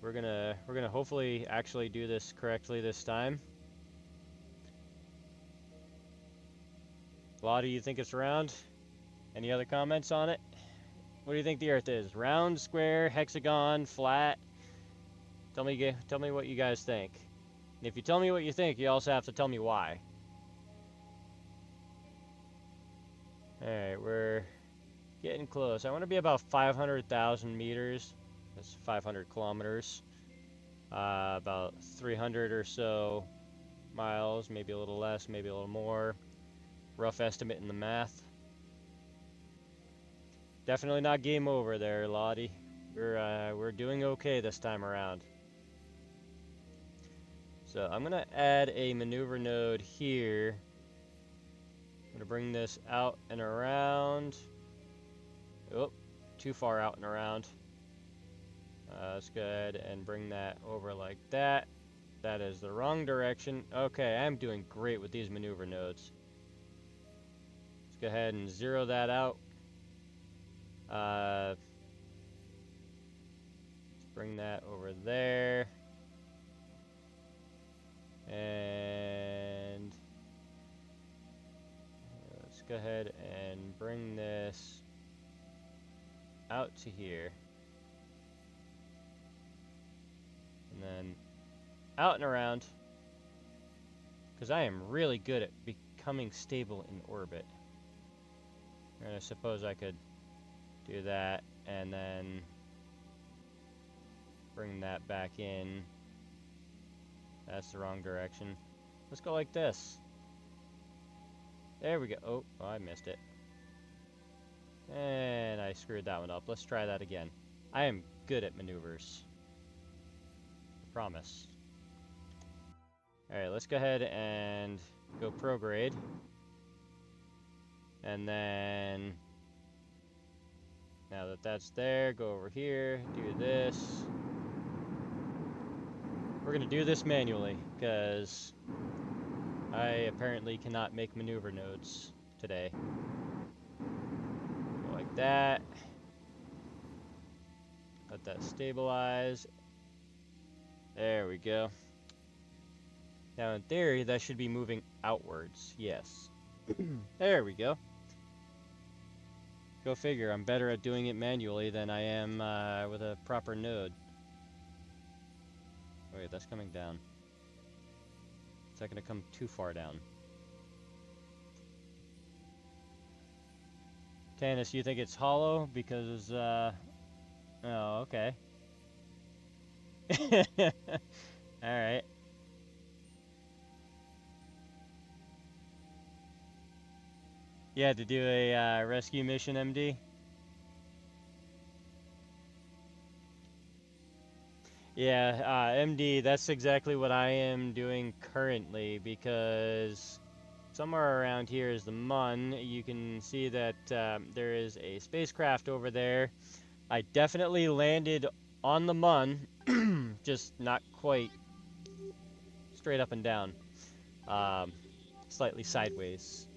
we're gonna hopefully actually do this correctly this time. Lottie, you think it's round? Any other comments on it? What do you think the Earth is? Round, square, hexagon, flat? Tell me what you guys think. And if you tell me what you think, you also have to tell me why. Alright, we're getting close. I want to be about 500,000 meters. That's 500 kilometers. About 300 or so miles, maybe a little less, maybe a little more. Rough estimate in the math. Definitely not game over there, Lottie. We're doing okay this time around. So I'm gonna add a maneuver node here. I'm gonna bring this out and around. Oh, too far out and around. Let's go ahead and bring that over like that. That is the wrong direction. Okay, I'm doing great with these maneuver nodes. Let's go ahead and zero that out. Let's bring that over there. And let's go ahead and bring this out to here. And then out and around. Because I am really good at becoming stable in orbit. And I suppose I could do that and then bring that back in. That's the wrong direction. Let's go like this. There we go. Oh, I missed it. And I screwed that one up. Let's try that again. I am good at maneuvers. I promise. Alright, let's go ahead and go prograde. And then, now that that's there, go over here, do this. We're going to do this manually, because I apparently cannot make maneuver nodes today. Go like that. Let that stabilize. There we go. Now in theory, that should be moving outwards. Yes. There we go. Go figure, I'm better at doing it manually than I am with a proper node. Wait, that's coming down. Is that going to come too far down? Candace, you think it's hollow? Because, oh, okay. Alright. You had to do a rescue mission, MD? Yeah, MD, that's exactly what I am doing currently, because somewhere around here is the Mun. You can see that there is a spacecraft over there. I definitely landed on the Mun, just not quite straight up and down, slightly sideways.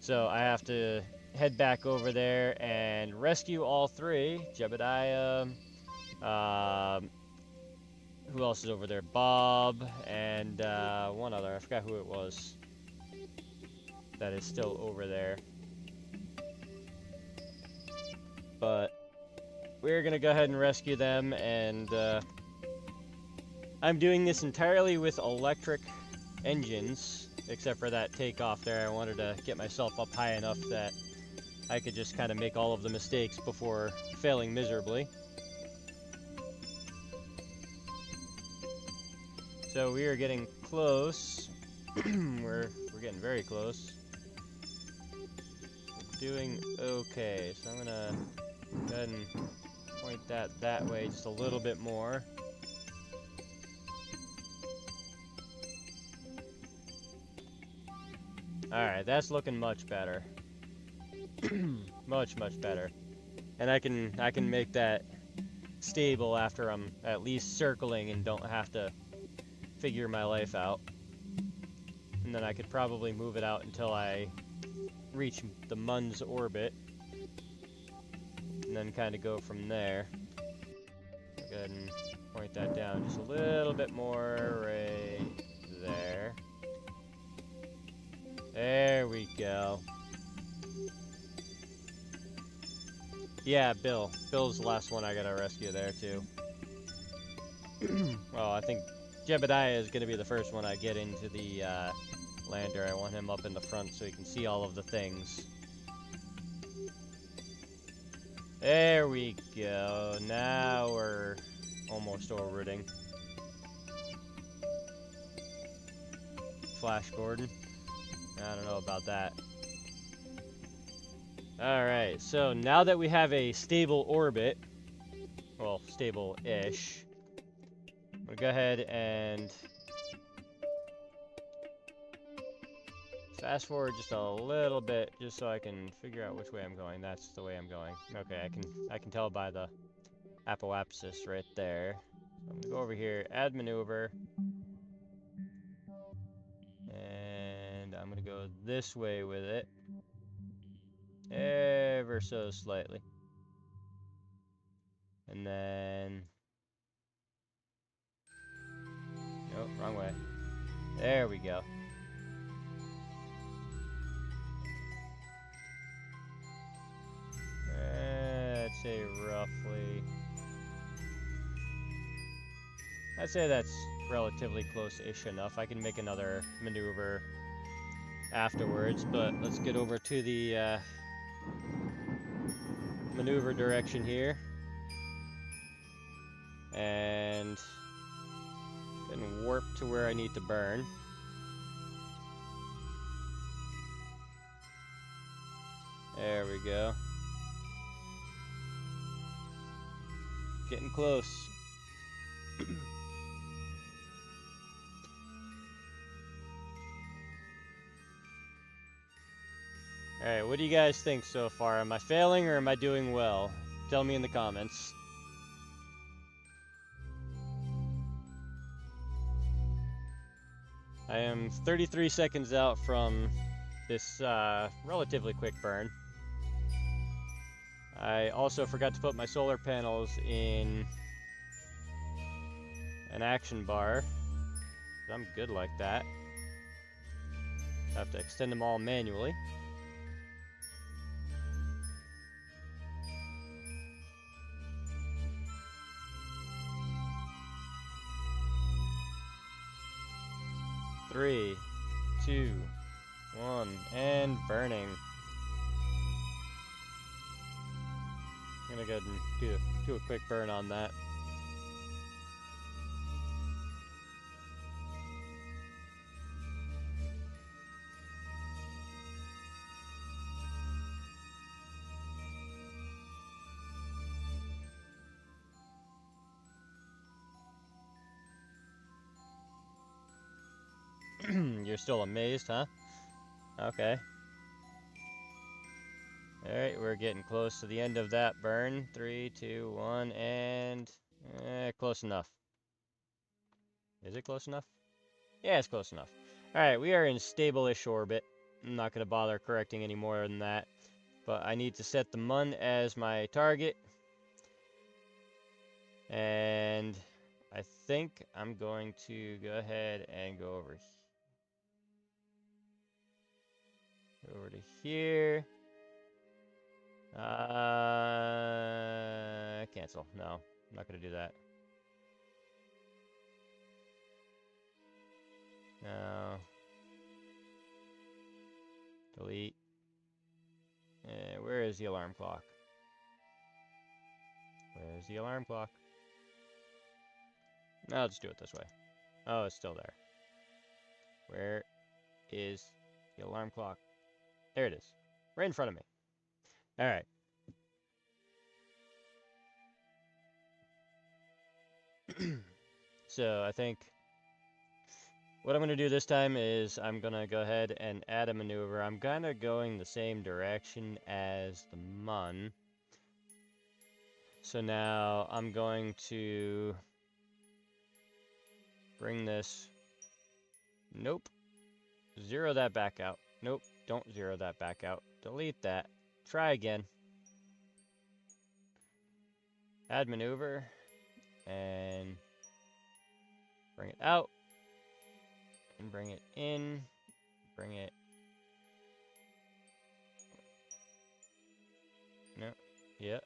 So I have to head back over there and rescue all three. Jebediah, who else is over there? Bob, and one other. I forgot who it was. That is still over there. But we're gonna go ahead and rescue them, and I'm doing this entirely with electric engines, except for that takeoff there. I wanted to get myself up high enough that I could just kind of make all of the mistakes before failing miserably. So we are getting close. we're getting very close. We're doing okay. So I'm gonna go ahead and point that way just a little bit more. Alright, that's looking much better. much better. And I can make that stable after I'm at least circling and don't have to figure my life out. And then I could probably move it out until I reach the Mun's orbit. And then kind of go from there. Go ahead and point that down just a little bit more right there. There we go. Yeah, Bill. Bill's the last one I gotta rescue there, too. Well, I think Jebediah is gonna be the first one I get into the lander. I want him up in the front so he can see all of the things. There we go. Now we're almost orbiting. Flash Gordon. I don't know about that. Alright, so now that we have a stable orbit, well, stable-ish, I'm gonna go ahead and fast forward just a little bit, just so I can figure out which way I'm going. That's the way I'm going. Okay, I can tell by the apoapsis right there. So I'm gonna go over here, add maneuver, and I'm gonna go this way with it. Ever so slightly. And then... Nope, wrong way. There we go. I'd say roughly... I'd say that's relatively close-ish enough. I can make another maneuver afterwards, but let's get over to the maneuver direction here. And warp to where I need to burn. There we go. Getting close. Alright, what do you guys think so far? Am I failing or am I doing well? Tell me in the comments. I am 33 seconds out from this relatively quick burn. I also forgot to put my solar panels in an action bar. I'm good like that. I have to extend them all manually. Three, 2, 1, and burning. I'm gonna go ahead and do a quick burn on that. You're still amazed, huh? Okay. Alright, we're getting close to the end of that burn. 3, 2, 1, and... close enough. Is it close enough? Yeah, it's close enough. Alright, we are in stable-ish orbit. I'm not going to bother correcting any more than that. But I need to set the Mun as my target. And I think I'm going to go ahead and go over to here. Cancel. No, I'm not going to do that. No. Delete. Where is the alarm clock? Where's the alarm clock? No, I'll just do it this way. Oh, it's still there. Where is the alarm clock? There it is. Right in front of me. All right. So I think what I'm going to do this time is I'm going to go ahead and add a maneuver. I'm kind of going the same direction as the Mun. So now I'm going to bring this. Nope. Zero that back out. Nope. Don't zero that back out. Delete that. Try again. Add maneuver. And bring it out. And bring it in. Bring it. No. Yep.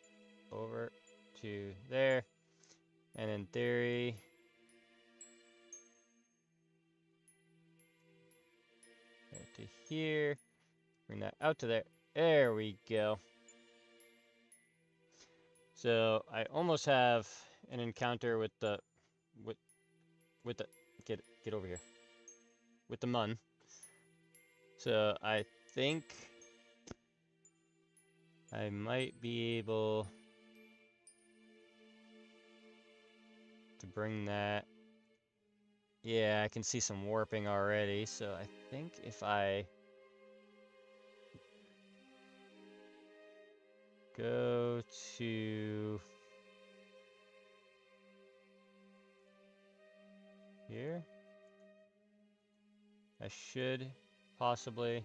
Over to there. And in theory, right to here. Bring that out to there. There we go. So I almost have an encounter with the get over here. With the Mun. So I think I might be able to bring that. Yeah, I can see some warping already, so I think if I go to here, I should possibly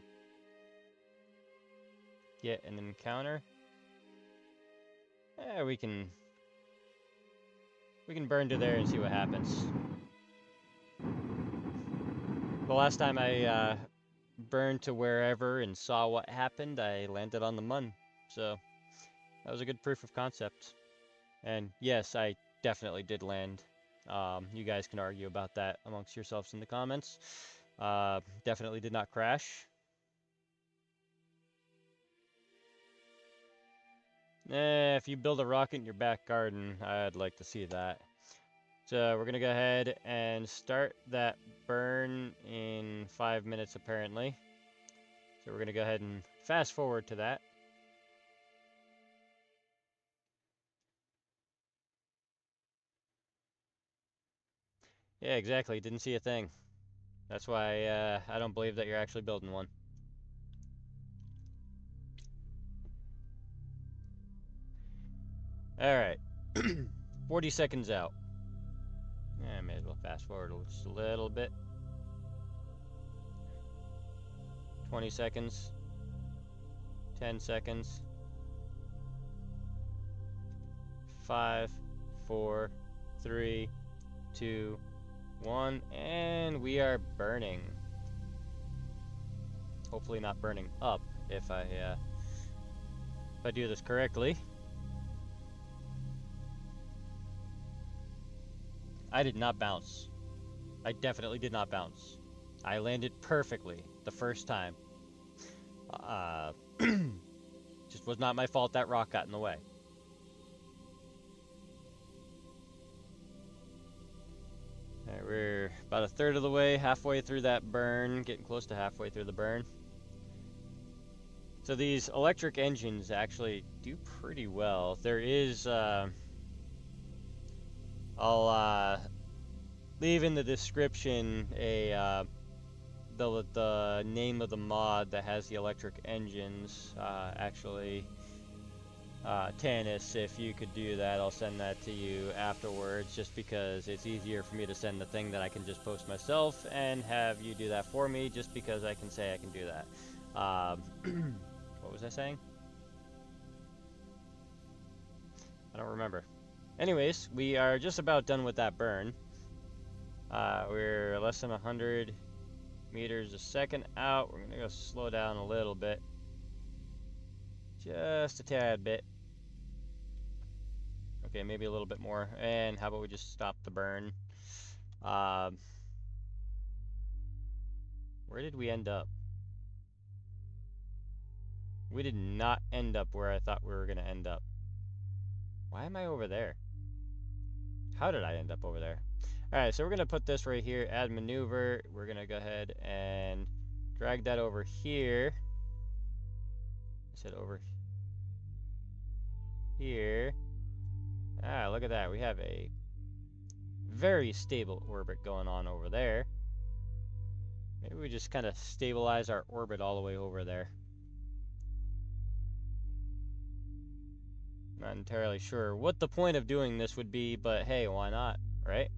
get an encounter. Yeah, we can burn to there and see what happens. The last time I burned to wherever and saw what happened, I landed on the Mun. So that was a good proof of concept. And yes, I definitely did land. You guys can argue about that amongst yourselves in the comments. Definitely did not crash. If you build a rocket in your back garden, I'd like to see that. So we're going to go ahead and start that burn in 5 minutes apparently. So we're going to go ahead and fast forward to that. Yeah, exactly. Didn't see a thing. That's why I don't believe that you're actually building one. Alright. 40 seconds out. I may as well fast forward just a little bit. 20 seconds. 10 seconds. 5, 4, 3, 2, 1, and we are burning. Hopefully not burning up if I do this correctly. I did not bounce. I definitely did not bounce. I landed perfectly the first time. Just was not my fault that rock got in the way. Alright, we're about a third of the way, halfway through that burn, getting close to halfway through the burn. So these electric engines actually do pretty well. There is, I'll leave in the description the name of the mod that has the electric engines. Actually, Tanis, if you could do that, I'll send that to you afterwards, just because it's easier for me to send the thing that I can just post myself and have you do that for me, just because I can say I can do that. What was I saying? I don't remember. Anyways, we are just about done with that burn. We're less than 100 meters a second out. We're gonna go slow down a little bit. Just a tad bit. Okay, maybe a little bit more. And how about we just stop the burn? Where did we end up? We did not end up where I thought we were gonna end up. Why am I over there? How did I end up over there? Alright, so we're going to put this right here, add maneuver. We're going to go ahead and drag that over here. I said over here. Ah, look at that. We have a very stable orbit going on over there. Maybe we just kind of stabilize our orbit all the way over there. Not entirely sure what the point of doing this would be, but hey, why not, right?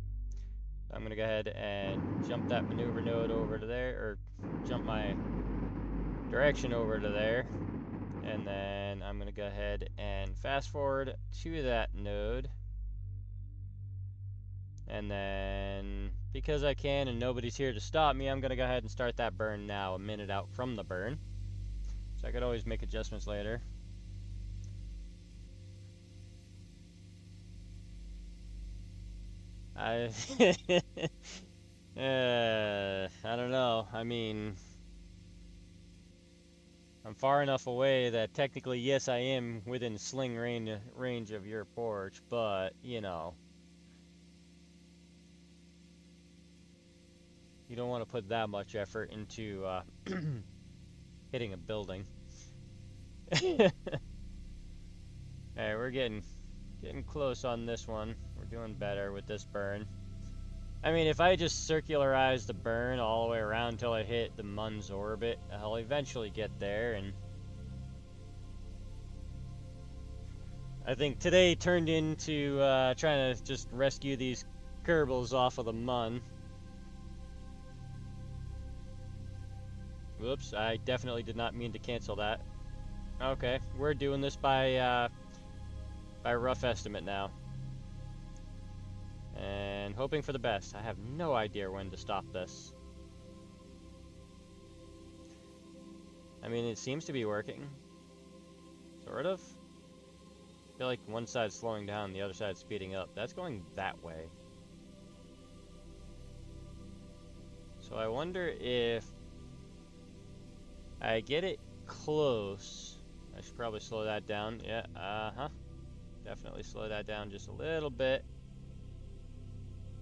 So I'm going to go ahead and jump that maneuver node over to there, or jump my direction over to there. And then I'm going to go ahead and fast forward to that node. And then, because I can and nobody's here to stop me, I'm going to go ahead and start that burn now, a minute out from the burn. So I could always make adjustments later. I don't know. I mean, I'm far enough away that technically, yes, I am within sling range of your porch, but, you know, you don't want to put that much effort into hitting a building. Alright, we're getting close on this one. We're doing better with this burn. I mean, if I just circularize the burn all the way around until I hit the Mun's orbit, I'll eventually get there, and I think today turned into trying to just rescue these Kerbals off of the Mun. Whoops, I definitely did not mean to cancel that. Okay, we're doing this by rough estimate now. And hoping for the best. I have no idea when to stop this. I mean, it seems to be working. Sort of. I feel like one side's slowing down, the other side's speeding up. That's going that way. So I wonder if I get it close. I should probably slow that down. Yeah, definitely slow that down just a little bit.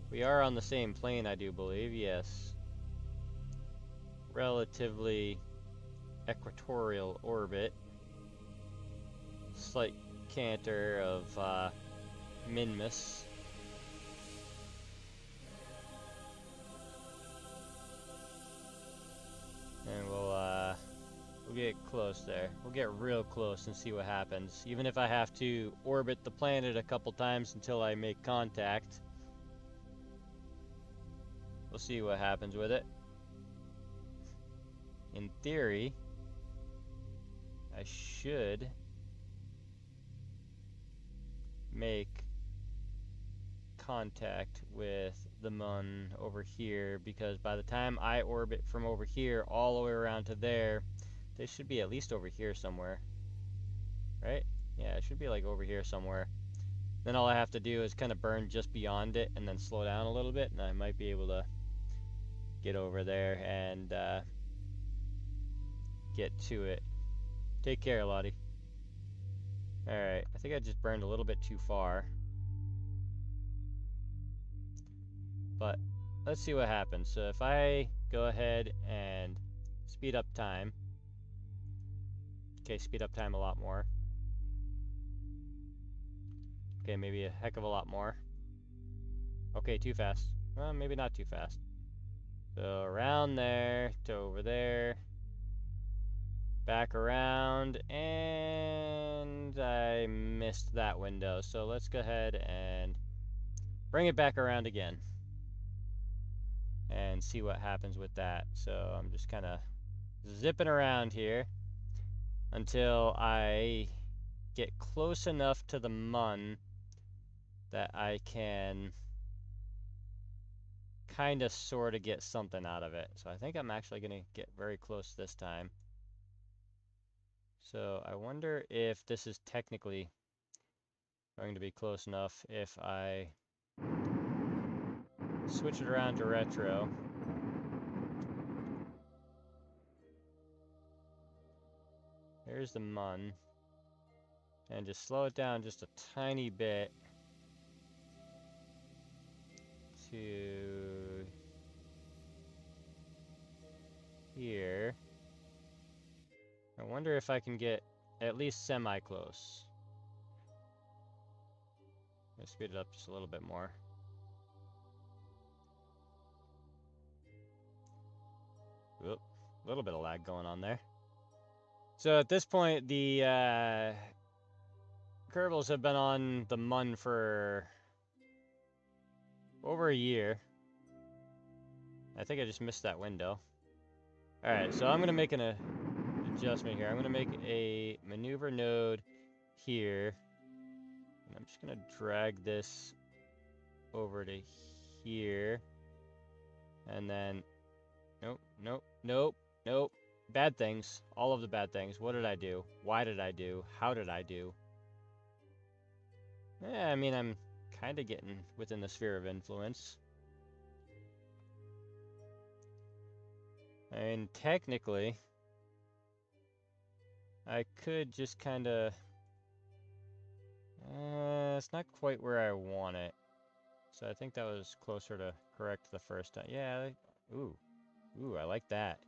We are on the same plane, I do believe, yes. Relatively equatorial orbit. Slight canter of Minmus. And we'll get close there. We'll get real close and see what happens. Even if I have to orbit the planet a couple times until I make contact. We'll see what happens with it. In theory, I should make contact with the Mun over here, because by the time I orbit from over here all the way around to there, they should be at least over here somewhere. Right? Yeah, it should be like over here somewhere. Then all I have to do is kind of burn just beyond it and then slow down a little bit, and I might be able to get over there and get to it. Take care, Lottie. Alright, I think I just burned a little bit too far. But let's see what happens. So if I go ahead and speed up time. Okay, speed up time a lot more. Okay, maybe a heck of a lot more. Okay, too fast. Well, maybe not too fast. So around there to over there. Back around, and I missed that window. So let's go ahead and bring it back around again and see what happens with that. So I'm just kind of zipping around here until I get close enough to the Mun that I can kind of sort of get something out of it. So I think I'm actually going to get very close this time. So I wonder if this is technically going to be close enough if I switch it around to retro. There's the Mun. And just slow it down just a tiny bit. to here. I wonder if I can get at least semi-close. Let's speed it up just a little bit more. Oop, a little bit of lag going on there. So at this point, the Kerbals have been on the Mun for over a year. I think I just missed that window. Alright, so I'm going to make an adjustment here. I'm going to make a maneuver node here. And I'm just going to drag this over to here. And then, nope, nope, nope, nope. Bad things. All of the bad things. What did I do? Why did I do? How did I do? Yeah, I mean, I'm kind of getting within the sphere of influence. I mean, technically, I could just kind of... it's not quite where I want it. So I think that was closer to correct the first time. Yeah, ooh, I like that.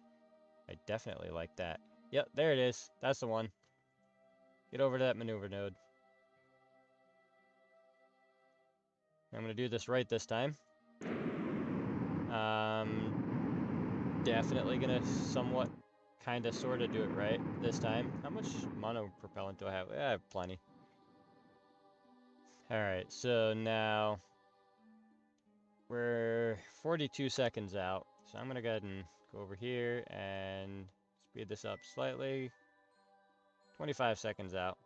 I definitely like that. Yep, there it is. That's the one. Get over to that maneuver node. I'm going to do this right this time. Definitely going to somewhat, kind of, sort of do it right this time. How much mono propellant do I have? I have plenty. Alright, so now we're 42 seconds out. So I'm going to go ahead and go over here and speed this up slightly. 25 seconds out.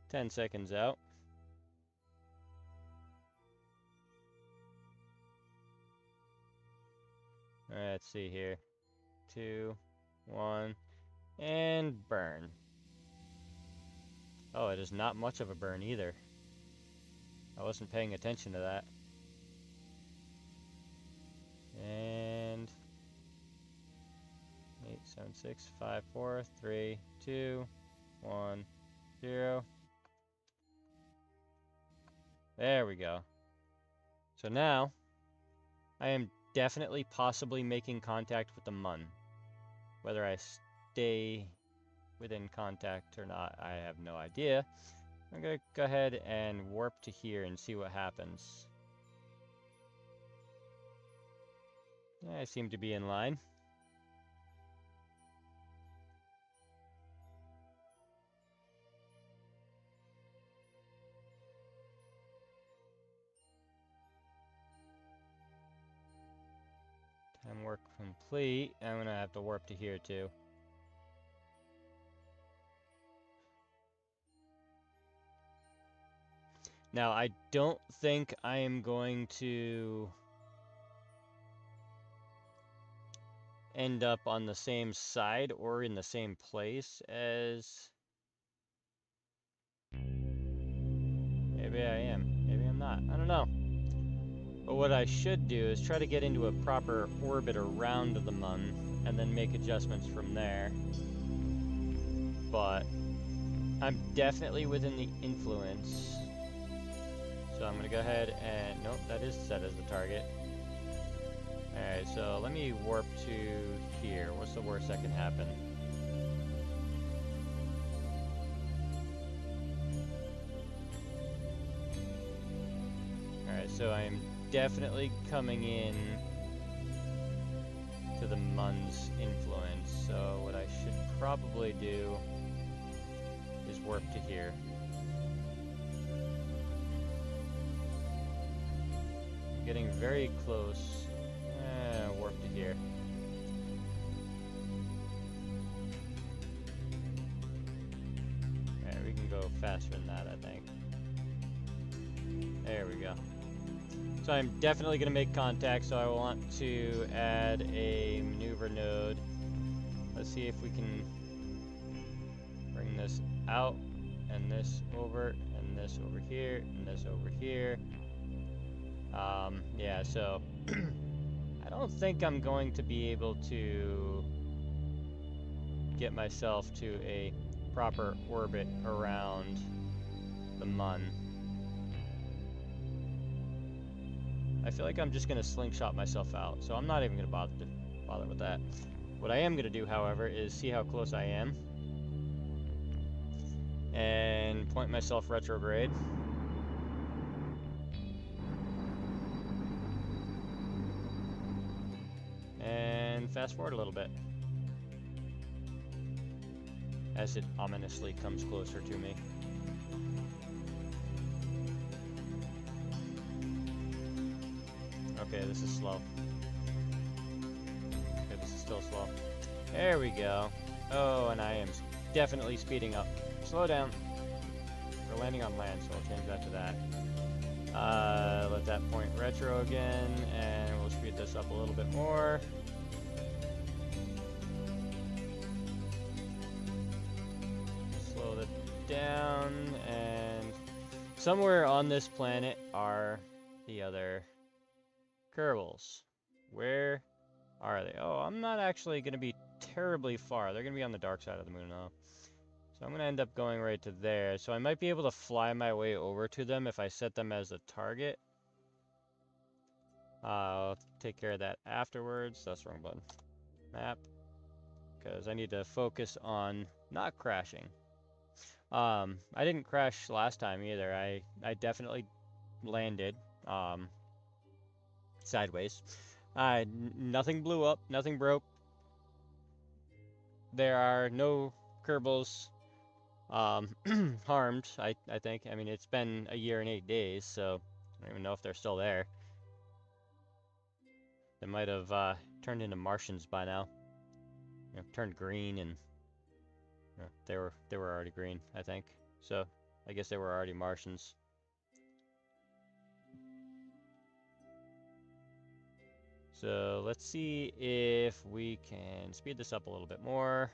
10 seconds out. Alright, let's see here. 2, 1, and burn. Oh, it is not much of a burn either. I wasn't paying attention to that. And 8, 7, 6, 5, 4, 3, 2, 1, 0. There we go. So now, I am definitely possibly making contact with the Mun. Whether I stay within contact or not, I have no idea. I'm going to go ahead and warp to here and see what happens. Yeah, I seem to be in line. Time warp complete. I'm going to have to warp to here too. Now, I don't think I am going to end up on the same side or in the same place as... Maybe I am. Maybe I'm not. I don't know. But what I should do is try to get into a proper orbit around the Mun and then make adjustments from there. But I'm definitely within the influence. So I'm going to go ahead and... Nope, that is set as the target. Alright, so let me warp to here. What's the worst that can happen? Alright, so I'm definitely coming in to the Mun's influence. So what I should probably do is warp to here. I'm getting very close. Warp to here. Alright, we can go faster than that, I think. There we go. So I'm definitely going to make contact, so I want to add a maneuver node. Let's see if we can bring this out, and this over, and this over here, and this over here. Yeah, so... I don't think I'm going to be able to get myself to a proper orbit around the Mun. I feel like I'm just gonna slingshot myself out, so I'm not even gonna bother with that. What I am gonna do, however, is see how close I am and point myself retrograde. And fast forward a little bit as it ominously comes closer to me. Okay, this is slow. Okay, this is still slow. There we go. Oh, and I am definitely speeding up. Slow down. We're landing on land, so I'll change that to that. Let that point retro again, and we'll speed this up a little bit more. Slow it down, and somewhere on this planet are the other Kerbals. Where are they? Oh, I'm not actually going to be terribly far. They're going to be on the dark side of the moon, though. So I'm going to end up going right to there. So I might be able to fly my way over to them if I set them as a target. I'll take care of that afterwards. That's the wrong button. Map. Because I need to focus on not crashing. I didn't crash last time either. I definitely landed sideways. Nothing blew up. Nothing broke. There are no Kerbals harmed, I think. I mean, it's been a year and 8 days, so I don't even know if they're still there. They might have turned into Martians by now. You know, turned green, and you know, they were already green, I think. So I guess they were already Martians. So let's see if we can speed this up a little bit more.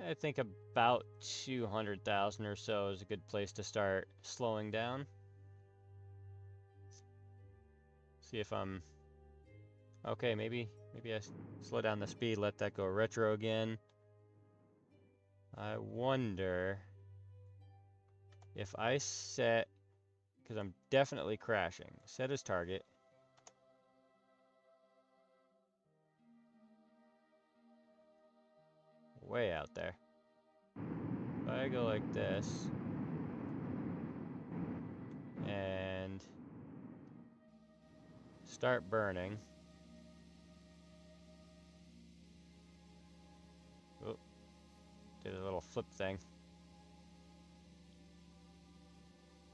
I think about 200,000 or so is a good place to start slowing down. See if I'm... Okay, maybe I slow down the speed, let that go retro again. I wonder if I set... Because I'm definitely crashing. Set as target. Way out there. If I go like this and start burning. Oh, did a little flip thing.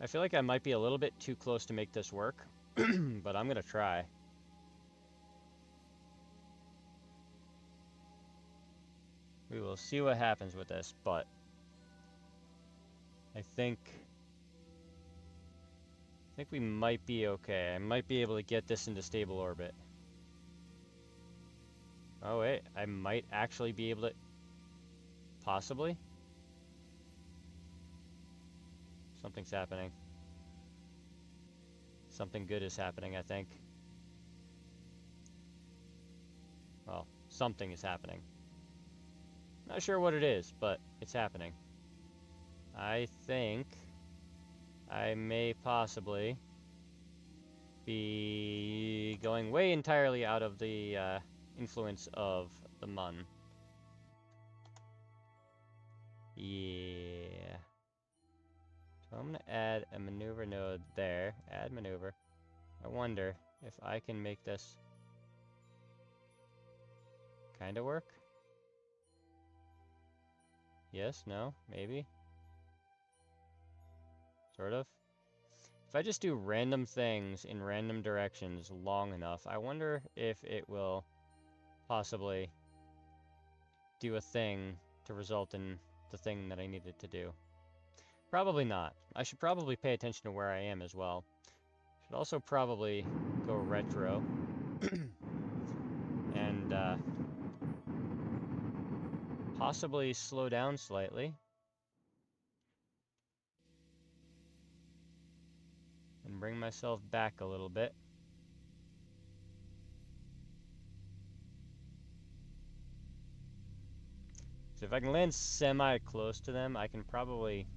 I feel like I might be a little bit too close to make this work, but I'm gonna try. We will see what happens with this, but I think we might be okay. I might be able to get this into stable orbit. Oh wait, I might actually be able to... Possibly? Something's happening. Something good is happening, I think. Well, something is happening. Not sure what it is, but it's happening. I think I may possibly be going way entirely out of the influence of the Mun. Yeah. So I'm going to add a maneuver node there. Add maneuver. I wonder if I can make this kind of work. Yes, no, maybe. Sort of. If I just do random things in random directions long enough, I wonder if it will possibly do a thing to result in the thing that I needed to do. Probably not. I should probably pay attention to where I am as well. Should also probably go retro. And possibly slow down slightly. And bring myself back a little bit. So if I can land semi-close to them, I can probably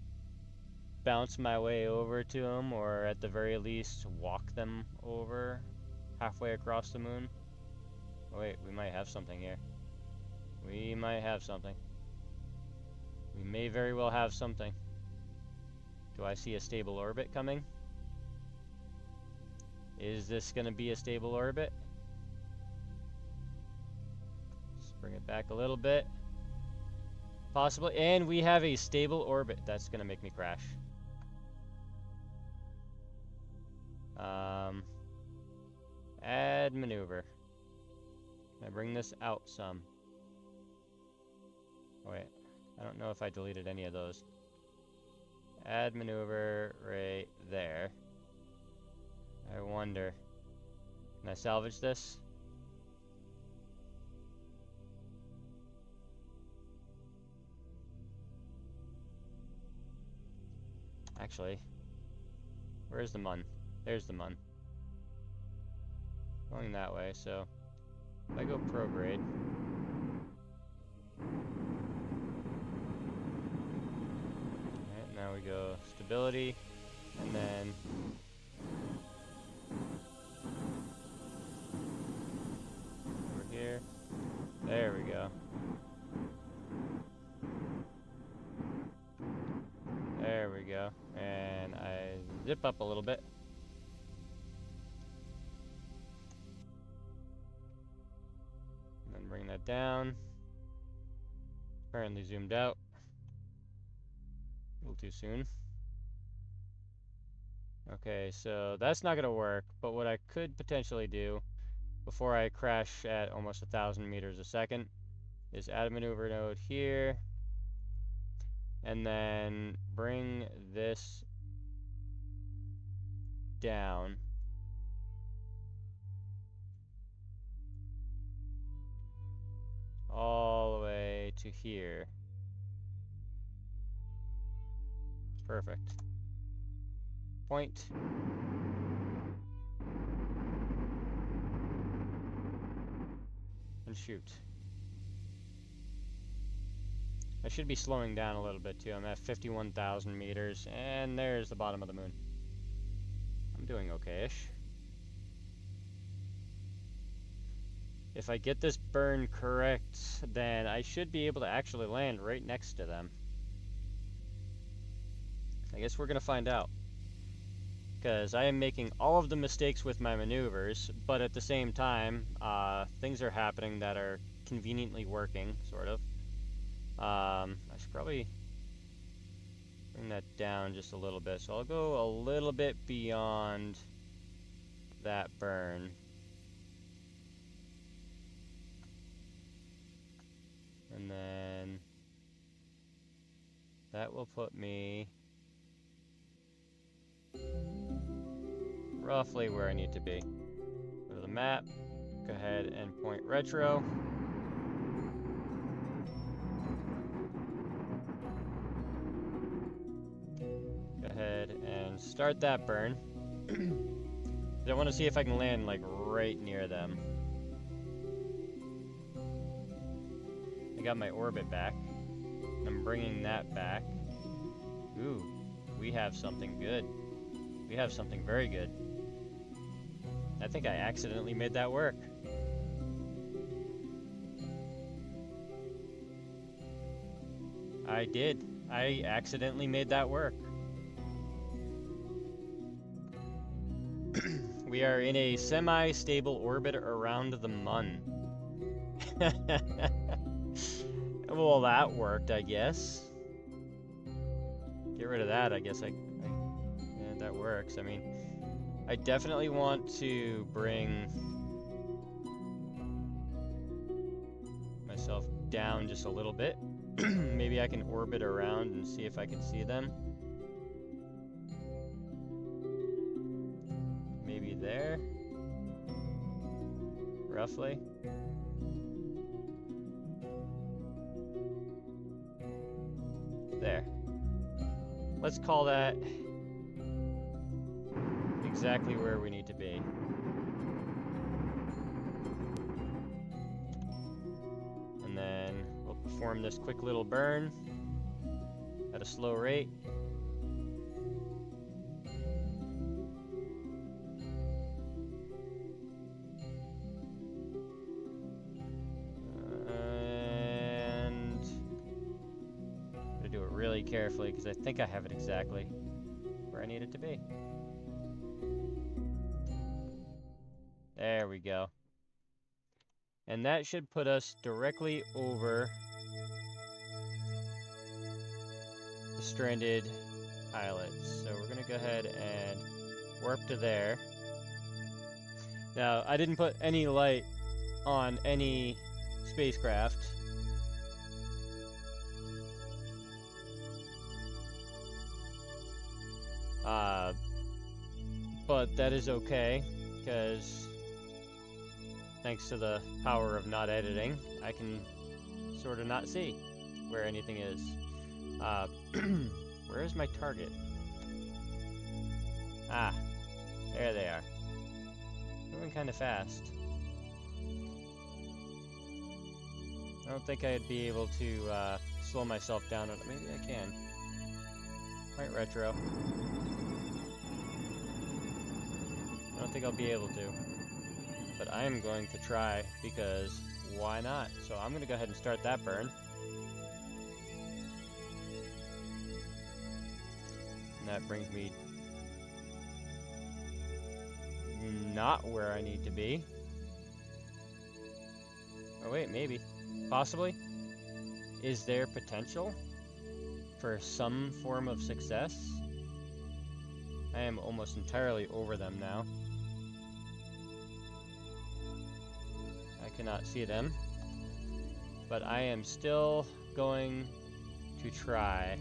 bounce my way over to them, or at the very least walk them over halfway across the moon. Oh, wait, we might have something here. We might have something. We may very well have something. Do I see a stable orbit coming? Is this going to be a stable orbit? Let's bring it back a little bit. Possibly. And we have a stable orbit. That's going to make me crash. Add maneuver. Can I bring this out some? Oh, wait. I don't know if I deleted any of those. Add maneuver right there. I wonder. Can I salvage this? Actually, where's the mun? There's the mun. Going that way, so if I go prograde. Alright, now we go stability, and then over here. There we go. There we go. And I zip up a little bit. And then bring that down. Apparently zoomed out. A little too soon. Okay, so that's not gonna work, but what I could potentially do before I crash at almost 1,000 meters a second is add a maneuver node here, and then bring this down. All the way to here. Perfect. Point. And shoot. I should be slowing down a little bit too. I'm at 51,000 meters, and there's the bottom of the moon. I'm doing okay-ish. If I get this burn correct, then I should be able to actually land right next to them. I guess we're gonna find out. Because I am making all of the mistakes with my maneuvers, but at the same time, things are happening that are conveniently working, sort of. I should probably bring that down just a little bit. So I'll go a little bit beyond that burn. And then that will put me roughly where I need to be. Go to the map, go ahead and point retro. Go ahead and start that burn. I want to see if I can land like right near them. I got my orbit back. I'm bringing that back. Ooh, we have something good. We have something very good. I think I accidentally made that work. I did. I accidentally made that work. We are in a semi-stable orbit around the mun. Well, that worked, I guess. Get rid of that, I guess yeah, that works. I mean, I definitely want to bring myself down just a little bit. Maybe I can orbit around and see if I can see them. Maybe there. Roughly. There. Let's call that exactly where we need to be. And then we'll perform this quick little burn at a slow rate. carefully because I think I have it exactly where I need it to be. There we go. And that should put us directly over the stranded islets. So we're gonna go ahead and warp to there. Now, I didn't put any light on any spacecraft. But that is okay, because thanks to the power of not editing, I can sort of not see where anything is. Where is my target? Ah, there they are. Moving kind of fast. I don't think I'd be able to slow myself down. Maybe I can. Right, retro. I don't think I'll be able to. But I am going to try, because why not? So I'm going to go ahead and start that burn. And that brings me not where I need to be. Oh wait, maybe. Possibly. Is there potential for some form of success? I am almost entirely over them now. I cannot see them. But I am still going to try.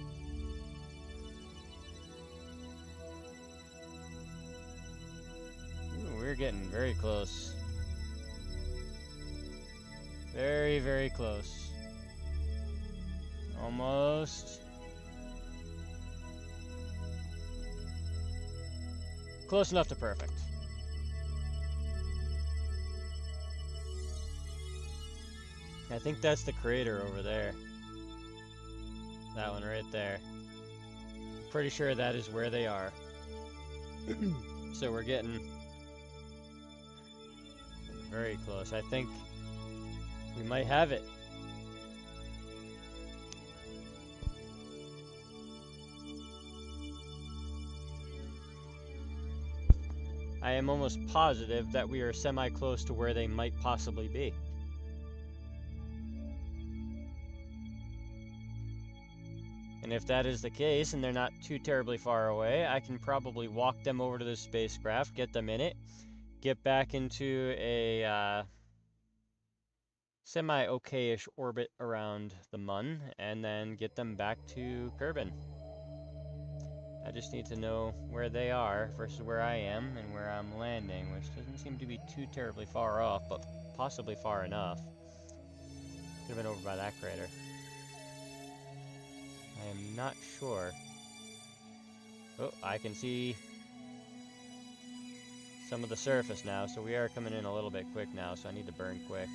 Ooh, we're getting very close. Very, very close. Almost. Close enough to perfect. I think that's the crater over there. That one right there. Pretty sure that is where they are. So we're getting very close. I think we might have it. I am almost positive that we are semi-close to where they might possibly be. And if that is the case, and they're not too terribly far away, I can probably walk them over to the spacecraft, get them in it, get back into a semi-okay-ish orbit around the Mun, and then get them back to Kerbin. I just need to know where they are versus where I am and where I'm landing, which doesn't seem to be too terribly far off, but possibly far enough. Could have been over by that crater. I am not sure. Oh, I can see some of the surface now, so we are coming in a little bit quick now, so I need to burn quick.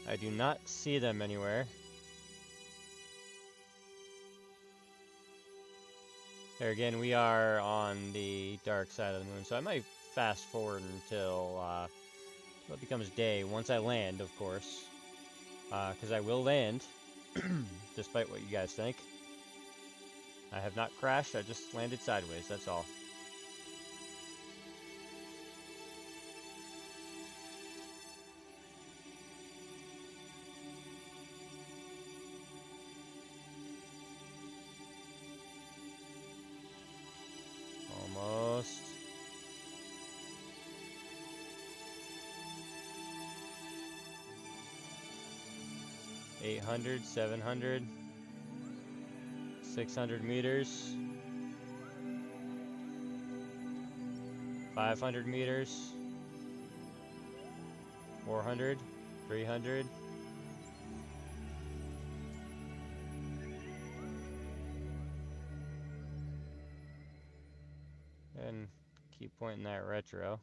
I do not see them anywhere. There again, we are on the dark side of the moon, so I might fast forward until it becomes day, once I land, of course. Because I will land, despite what you guys think. I have not crashed, I just landed sideways, that's all. Almost. $800, 700, 600 meters, 500 meters, 400, 300. And keep pointing that retro.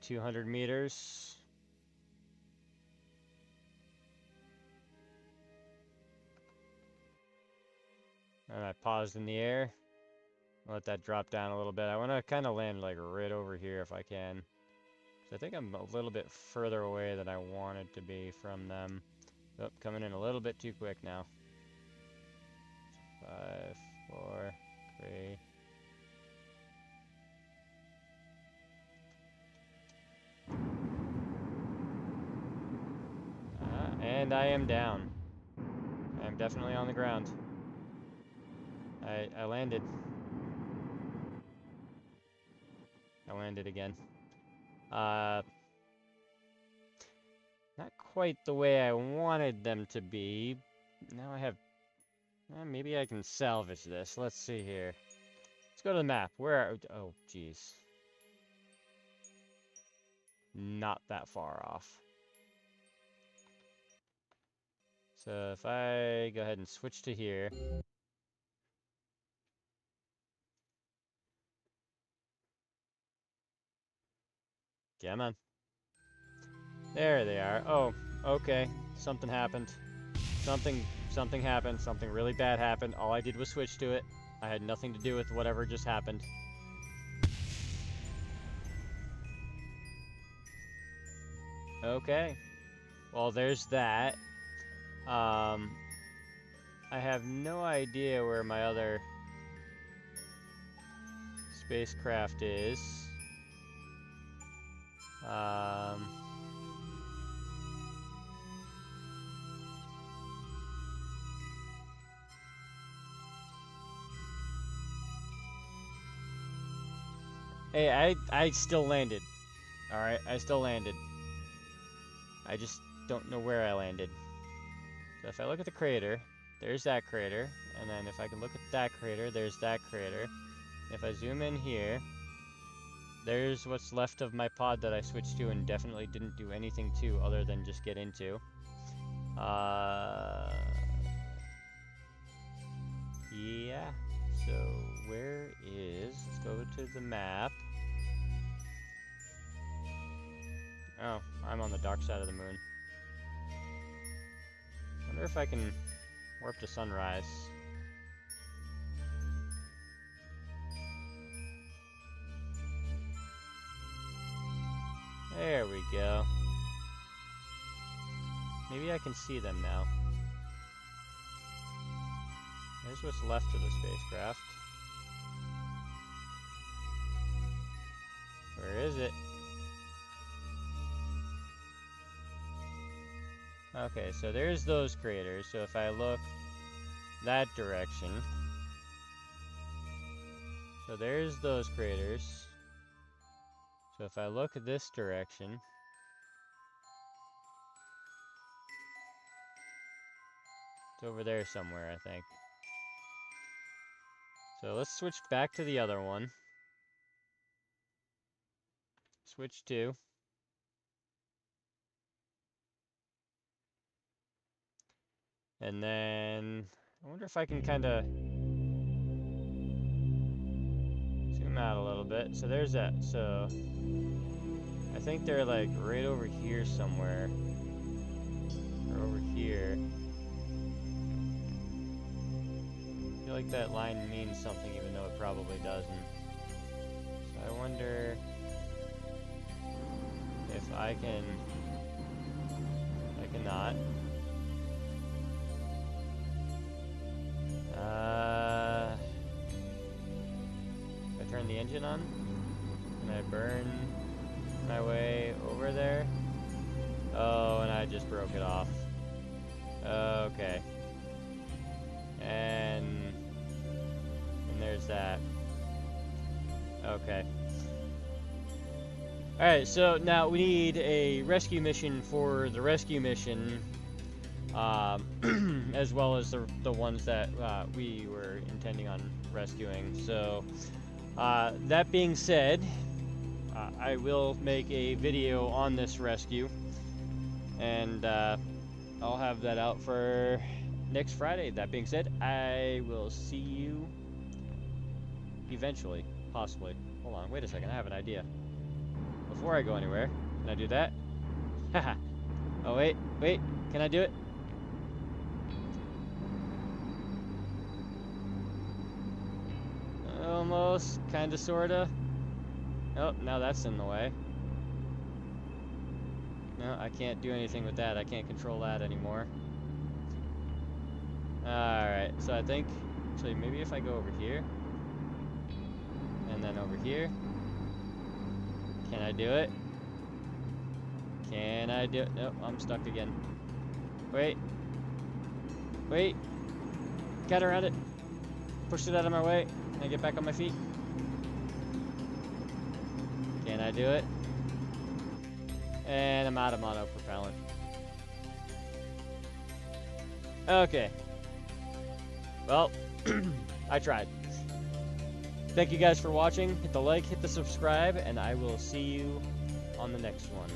200 meters. And I paused in the air. Let that drop down a little bit. I want to kind of land like right over here if I can. So I think I'm a little bit further away than I wanted to be from them. Oh, coming in a little bit too quick now. 5, 4, 3. And I am down. I am definitely on the ground. I landed. I landed again. Not quite the way I wanted them to be. Now I have... maybe I can salvage this. Let's see here. Let's go to the map. Where are... oh, jeez. Not that far off. So if I go ahead and switch to here... come on. There they are. Oh, okay. Something happened. Something happened. Something really bad happened. All I did was switch to it. I had nothing to do with whatever just happened. Okay. Well, there's that. I have no idea where my other spacecraft is. Hey, I still landed. Alright, I still landed. I just don't know where I landed. So if I look at the crater, there's that crater. And then if I can look at that crater, there's that crater. If I zoom in here, there's what's left of my pod that I switched to and definitely didn't do anything to other than just get into. Yeah. So where is... let's go to the map. Oh, I'm on the dark side of the moon. Wonder if I can warp to sunrise. There we go. Maybe I can see them now. There's what's left of the spacecraft. Where is it? Okay, so there's those craters. So if I look that direction, so there's those craters. So if I look at this direction, it's over there somewhere, I think. So let's switch back to the other one. Switch to. And then I wonder if I can kind of zoom out a little bit. So there's that. So I think they're like right over here somewhere. Or over here. I feel like that line means something even though it probably doesn't. So I wonder if I can... I cannot. If I turn the engine on, can I burn my way over there? Oh, and I just broke it off. Okay. And there's that. Okay. Alright, so now we need a rescue mission for the rescue mission. As well as the ones that we were intending on rescuing. So, that being said, I will make a video on this rescue, and I'll have that out for next Friday. That being said, I will see you eventually, possibly. Hold on, wait a second, I have an idea. before I go anywhere. Can I do that? Haha. Oh, wait. Can I do it? Almost. Kinda, sorta. Oh, now that's in the way. No, I can't do anything with that. I can't control that anymore. Alright, so I think... Actually, maybe if I go over here... And then over here... Can I do it? Can I do it? Nope, I'm stuck again. Wait. Got around it. Pushed it out of my way. Can I get back on my feet? Can I do it? And I'm out of mono propellant. Okay. Well, I tried. Thank you guys for watching. Hit the like, hit the subscribe, and I will see you on the next one.